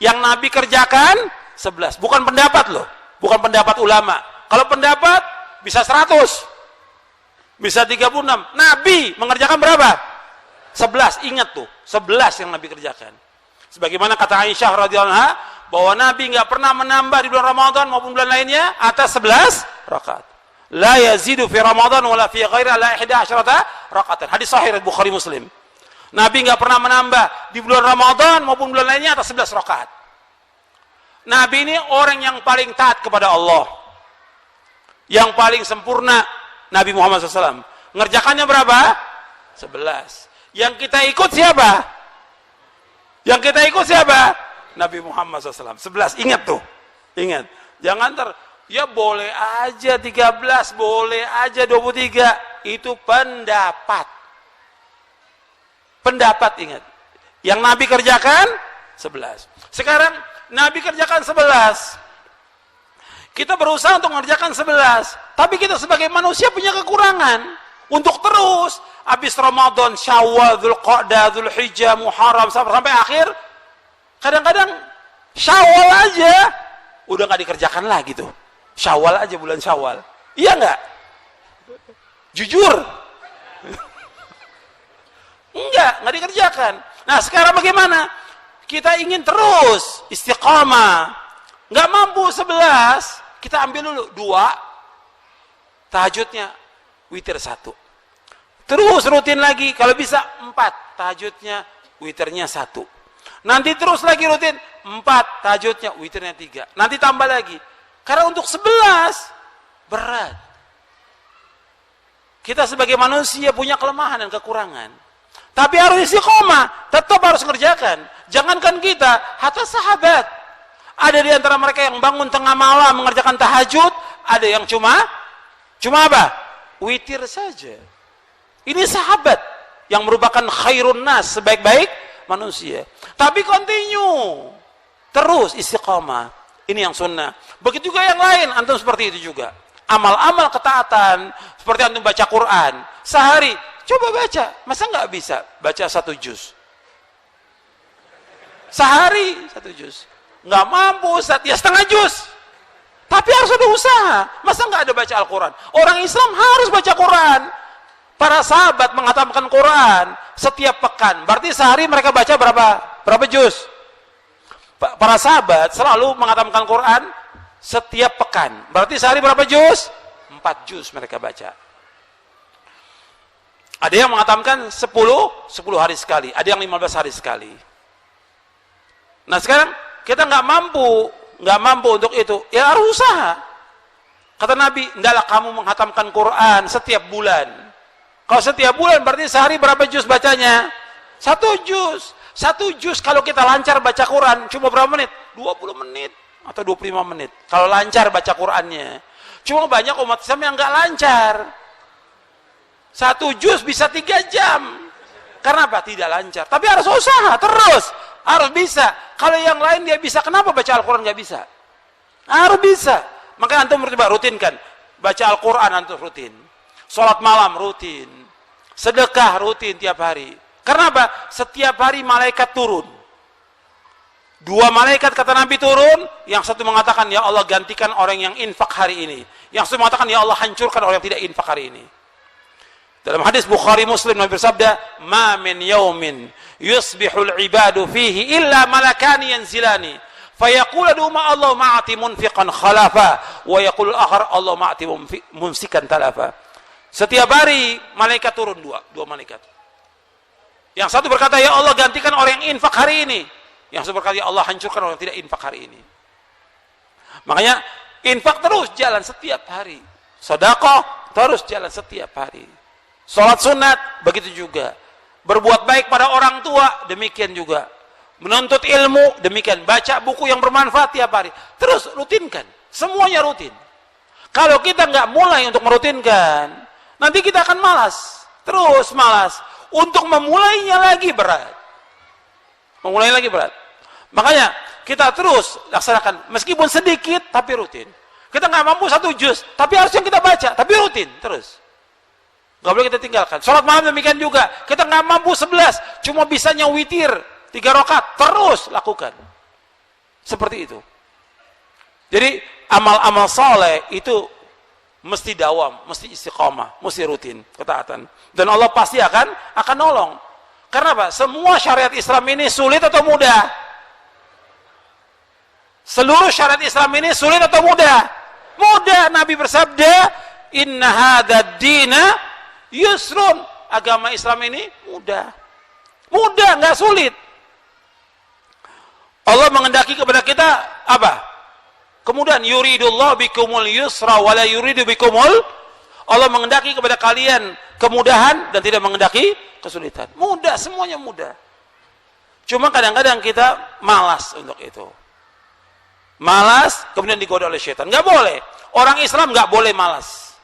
Yang Nabi kerjakan 11. Bukan pendapat loh. Bukan pendapat ulama. Kalau pendapat bisa 100. Bisa 36. Nabi mengerjakan berapa? 11. Ingat tuh. 11 yang Nabi kerjakan. Sebagaimana kata Aisyah radhiyallahu anha bahwa Nabi nggak pernah menambah di bulan Ramadan maupun bulan lainnya atas 11 rakaat. La yazidu fi Ramadan wala fi ghairi ala 11 rakaatan. Hadis sahih Bukhari Muslim. Nabi nggak pernah menambah di bulan Ramadan maupun bulan lainnya atas 11 rakaat. Nabi ini orang yang paling taat kepada Allah. Yang paling sempurna Nabi Muhammad SAW. Ngerjakannya berapa? 11. Yang kita ikut siapa? Yang kita ikut siapa? Nabi Muhammad SAW. 11. Ingat tuh. Ingat. Jangan ya boleh aja 13, boleh aja 23. Itu pendapat. Pendapat, ingat. Yang Nabi kerjakan 11. Sekarang Nabi kerjakan 11. Kita berusaha untuk mengerjakan 11. Tapi kita sebagai manusia punya kekurangan. Untuk terus habis Ramadan, Syawal, Dzulqa'dah, Dzulhijjah, Muharram sampai akhir, kadang-kadang Syawal aja udah nggak dikerjakan lagi tuh. Syawal aja, bulan Syawal. Iya nggak? Jujur. Nggak dikerjakan. Nah, sekarang bagaimana? Kita ingin terus istiqamah. Nggak mampu 11, kita ambil dulu 2. Tahajudnya witir 1. Terus rutin lagi, kalau bisa 4, tahajudnya witirnya 1. Nanti terus lagi rutin 4, tahajudnya witirnya 3. Nanti tambah lagi. Karena untuk 11 berat. Kita sebagai manusia punya kelemahan dan kekurangan. Tapi harus istiqomah, tetap harus mengerjakan. Jangankan kita, hatta sahabat. Ada di antara mereka yang bangun tengah malam mengerjakan tahajud, ada yang cuma apa? Witir saja. Ini sahabat yang merupakan khairun nas, sebaik-baik manusia. Tapi continue, terus istiqamah. Ini yang sunnah. Begitu juga yang lain, antum seperti itu juga. Amal-amal ketaatan, seperti antum baca Quran, sehari, coba baca. Masa nggak bisa baca 1 juz? Sehari 1 juz. Nggak mampu, Ustaz, ya setengah juz. Tapi harus ada usaha. Masa nggak ada baca Al-Quran? Orang Islam harus baca Quran. Para sahabat menghatamkan Quran setiap pekan. Berarti sehari mereka baca berapa juz? Para sahabat selalu menghatamkan Quran setiap pekan. Berarti sehari berapa juz? 4 juz mereka baca. Ada yang menghatamkan 10 hari sekali. Ada yang 15 hari sekali. Nah sekarang kita nggak mampu untuk itu. Ya harus usaha. Kata Nabi, hendaklah kamu menghatamkan Quran setiap bulan. Kalau setiap bulan berarti sehari berapa juz bacanya? 1 juz. 1 juz kalau kita lancar baca Quran cuma berapa menit? 20 menit atau 25 menit. Kalau lancar baca Qurannya. Cuma banyak umat Islam yang nggak lancar. 1 juz bisa 3 jam. Karena apa? Tidak lancar. Tapi harus usaha terus. Harus bisa. Kalau yang lain dia bisa, kenapa baca Al-Quran nggak bisa? Harus bisa. Maka antum rutinkan. Baca Al-Quran antum rutin. Sholat malam rutin. Sedekah rutin tiap hari. Karena apa? Setiap hari malaikat turun. 2 malaikat kata Nabi turun. Yang satu mengatakan, ya Allah gantikan orang yang infak hari ini. Yang satu mengatakan, ya Allah hancurkan orang yang tidak infak hari ini. Dalam hadis Bukhari Muslim Nabi bersabda, "Ma min yaumin yusbihul ibadu fihi illa malakani yanzilani, fayaqulu duma Allah ma'ati munfiqan khalafa, wa yaqulu al-akhar Allah ma'ati mumsikan talafa." Setiap hari malaikat turun 2 malaikat. Yang satu berkata, ya Allah gantikan orang yang infak hari ini. Yang seperti Allah hancurkan orang yang tidak infak hari ini. Makanya infak terus jalan setiap hari. Sedekah terus jalan setiap hari. Salat sunat begitu juga. Berbuat baik pada orang tua demikian juga. Menuntut ilmu demikian. Baca buku yang bermanfaat tiap hari. Terus rutinkan. Semuanya rutin. Kalau kita nggak mulai untuk merutinkan, nanti kita akan malas. Terus malas. Untuk memulainya lagi berat. Memulai lagi berat. Makanya kita terus laksanakan. Meskipun sedikit tapi rutin. Kita nggak mampu 1 juz, tapi harus yang kita baca, tapi rutin terus. Nggak boleh kita tinggalkan. Sholat malam demikian juga. Kita nggak mampu 11, cuma bisanya witir 3 rakaat, terus lakukan. Seperti itu. Jadi amal-amal soleh itu mesti dawam, mesti istiqamah, mesti rutin, ketaatan. Dan Allah pasti akan nolong. Karena apa? Semua syariat Islam ini sulit atau mudah? Seluruh syariat Islam ini sulit atau mudah? Mudah. Nabi bersabda, "Inna hadzal dina yusrun." Agama Islam ini mudah. Mudah, nggak sulit. Allah mengendaki kepada kita apa? Kemudian yuridullah bikumul yusra wala yuridu bikumul. Allah mengendaki kepada kalian kemudahan dan tidak mengendaki kesulitan. Mudah, semuanya mudah. Cuma kadang-kadang kita malas untuk itu. Malas, kemudian digoda oleh syaitan. Nggak boleh. Orang Islam nggak boleh malas.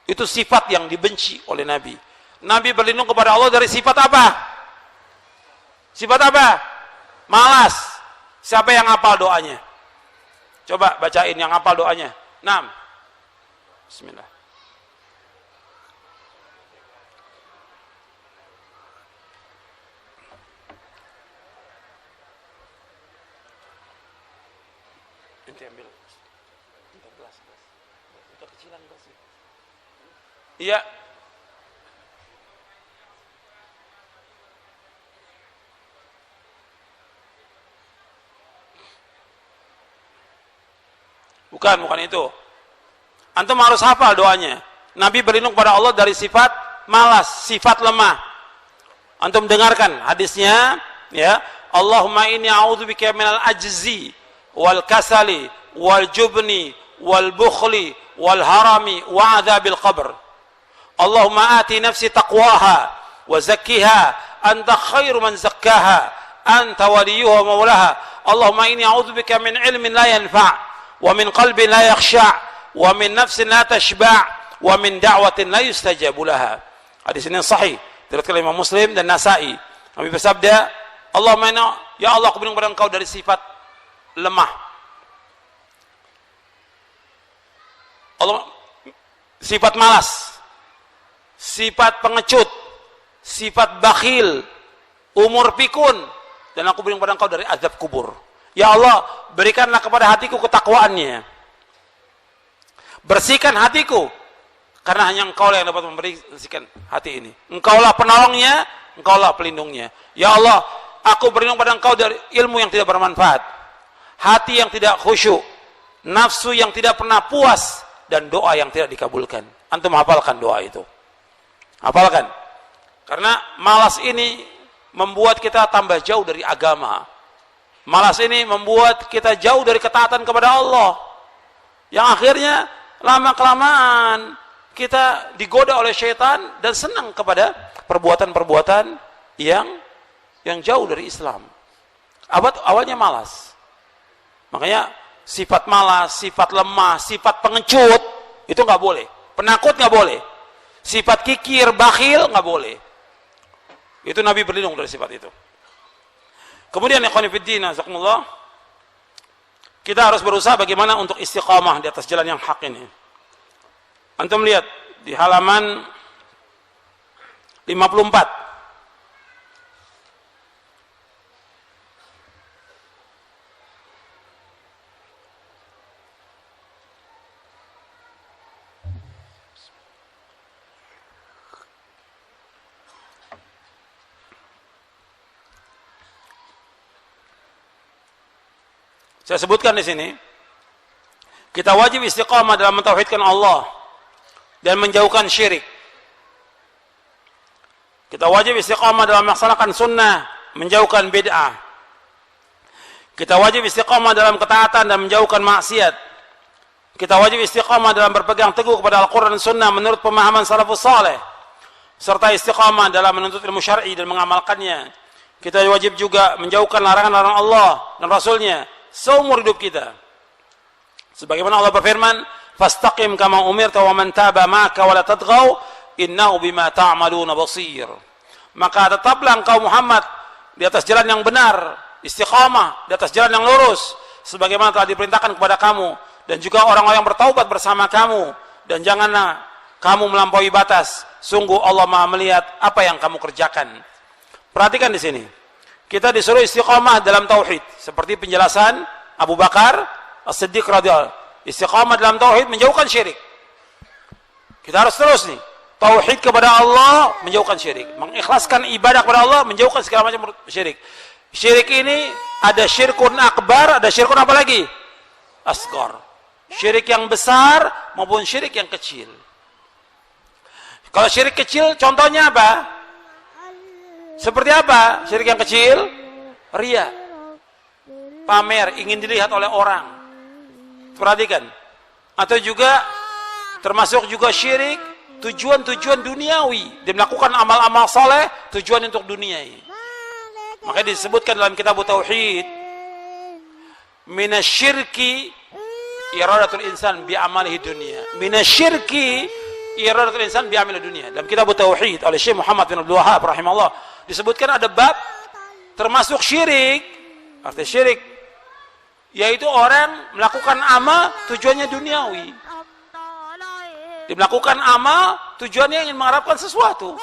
Itu sifat yang dibenci oleh Nabi. Nabi berlindung kepada Allah dari sifat apa? Sifat apa? Malas. Siapa yang hafal doanya? Coba bacain yang hafal doanya. 6. Bismillah. Ambil gelas. Itu kecilan gelas. Iya. Bukan itu. Antum harus hafal doanya. Nabi berlindung kepada Allah dari sifat malas, sifat lemah. Antum dengarkan hadisnya, ya. Allahumma inni a'udzubika minal ajzi wal kasali wal jubni wal bukhli wal harami wa adzabil qabr. Allahumma ati nafsi taqwaha wa zakkiha anta khairu man zakkaha anta waliyuha wa maulaha. Allahumma inni a'udzubika min ilmin la yanfa' wa min qalbin la yakhsha' wa min nafsin la tashba' wa min da'watin la yustajabu laha. Hadis ini sahih diriwayatkan oleh Imam Muslim dan Nasa'i. Nabi bersabda, Allahumma inna, ya Allah, aku berlindung kepada Engkau dari sifat lemah. Allah, sifat malas, sifat pengecut, sifat bakhil, umur pikun, dan aku berlindung kepada Engkau dari azab kubur. Ya Allah, berikanlah kepada hatiku ketakwaannya. Bersihkan hatiku, karena hanya Engkau yang dapat membersihkan hati ini. Engkaulah penolongnya, Engkaulah pelindungnya. Ya Allah, aku berlindung pada Engkau dari ilmu yang tidak bermanfaat, hati yang tidak khusyuk, nafsu yang tidak pernah puas, dan doa yang tidak dikabulkan. Antum hafalkan doa itu. Hafalkan. Karena malas ini membuat kita tambah jauh dari agama. Malas ini membuat kita jauh dari ketaatan kepada Allah. Yang akhirnya lama-kelamaan kita digoda oleh syaitan dan senang kepada perbuatan-perbuatan yang jauh dari Islam. Awalnya malas. Makanya sifat malas, sifat lemah, sifat pengecut itu nggak boleh. Penakut nggak boleh. Sifat kikir, bakhil nggak boleh. Itu Nabi berlindung dari sifat itu. Kemudian ikhwan fillah, jazakumullah, kita harus berusaha bagaimana untuk istiqamah di atas jalan yang hak ini. Antum lihat di halaman 54. Saya sebutkan di sini, kita wajib istiqamah dalam mentauhidkan Allah dan menjauhkan syirik. Kita wajib istiqamah dalam melaksanakan sunnah, menjauhkan bid'ah. Kita wajib istiqamah dalam ketaatan dan menjauhkan maksiat. Kita wajib istiqamah dalam berpegang teguh kepada Al-Quran dan Sunnah menurut pemahaman salafus saleh, serta istiqamah dalam menuntut ilmu syar'i dan mengamalkannya. Kita wajib juga menjauhkan larangan-larangan Allah dan Rasulnya seumur hidup kita. Sebagaimana Allah berfirman, "Fastaqim kama umirta wa man taba ma'aka wa la tadghaw innahu bima ta'maluna basir." Maka tetaplah engkau Muhammad di atas jalan yang benar, istiqamah di atas jalan yang lurus, sebagaimana telah diperintahkan kepada kamu, dan juga orang-orang yang bertaubat bersama kamu, dan janganlah kamu melampaui batas. Sungguh Allah Maha melihat apa yang kamu kerjakan. Perhatikan di sini. Kita disuruh istiqamah dalam tauhid, seperti penjelasan Abu Bakar As-Siddiq radhiyallahu anhu. Istiqamah dalam tauhid, menjauhkan syirik. Kita harus terus nih, tauhid kepada Allah, menjauhkan syirik. Mengikhlaskan ibadah kepada Allah, menjauhkan segala macam syirik. Syirik ini ada syirkun akbar, ada syirkun apa lagi? Asghar. Syirik yang besar maupun syirik yang kecil. Kalau syirik kecil contohnya apa? Seperti apa syirik yang kecil? Riya. Pamer, ingin dilihat oleh orang. Perhatikan. Atau juga termasuk juga syirik tujuan-tujuan duniawi. Dia melakukan amal-amal soleh tujuan untuk dunia ini. Makanya disebutkan dalam kitab Tauhid, minasyirki iradatul insan bi'amalihi dunia. Minasyirki iradatul insan bi'amalihi dunia. Dalam kitab Tauhid oleh Syekh Muhammad bin Abdul Wahhab rahimahullah disebutkan ada bab termasuk syirik. Arti syirik yaitu orang melakukan amal tujuannya duniawi. Dia melakukan amal tujuannya ingin mengharapkan sesuatu.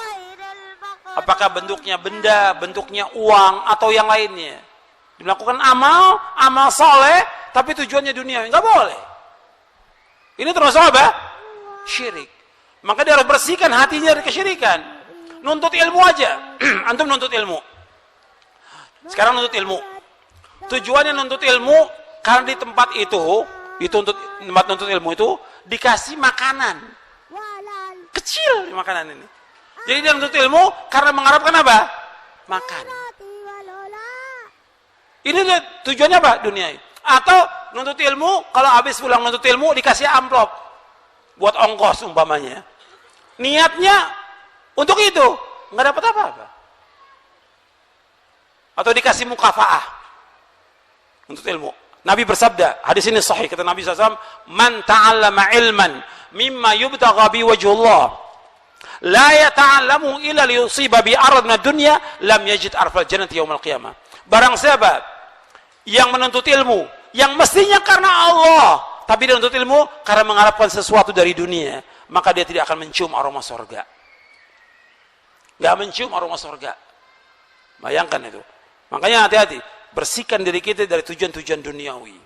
Apakah bentuknya benda, bentuknya uang, atau yang lainnya. Dia melakukan amal soleh, tapi tujuannya dunia. Enggak boleh. Ini termasuk apa? Syirik. Maka dia harus bersihkan hatinya dari kesyirikan. Nuntut ilmu aja. Antum nuntut ilmu. Sekarang nuntut ilmu. Tujuannya nuntut ilmu, karena di tempat itu, tempat nuntut ilmu itu, dikasih makanan. Kecil makanan ini. Jadi dia menuntut ilmu karena mengharapkan apa? Makan. Ini tujuannya apa? Dunia. Atau nuntut ilmu, kalau habis pulang nuntut ilmu dikasih amplop buat ongkos umpamanya. Niatnya untuk itu, nggak dapat apa-apa. Atau dikasih mukafaah untuk ilmu. Nabi bersabda, hadis ini sahih, kata Nabi SAW, "Man ta'allama ilman mimma yubtagha bi wajhullah la yata'allamu illa liyusiba bi arad min dunya lam yajid arfal jannati yaumil qiyamah." Barang siapa yang menuntut ilmu yang mestinya karena Allah, tapi dia menuntut ilmu karena mengharapkan sesuatu dari dunia, maka dia tidak akan mencium aroma surga. Enggak mencium aroma surga. Bayangkan itu. Makanya hati-hati, bersihkan diri kita dari tujuan-tujuan duniawi.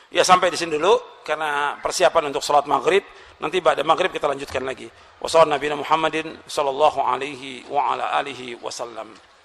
Ya, sampai di sini dulu karena persiapan untuk salat maghrib. Nanti pada maghrib kita lanjutkan lagi. Wassalamualaikum warahmatullahi wabarakatuh.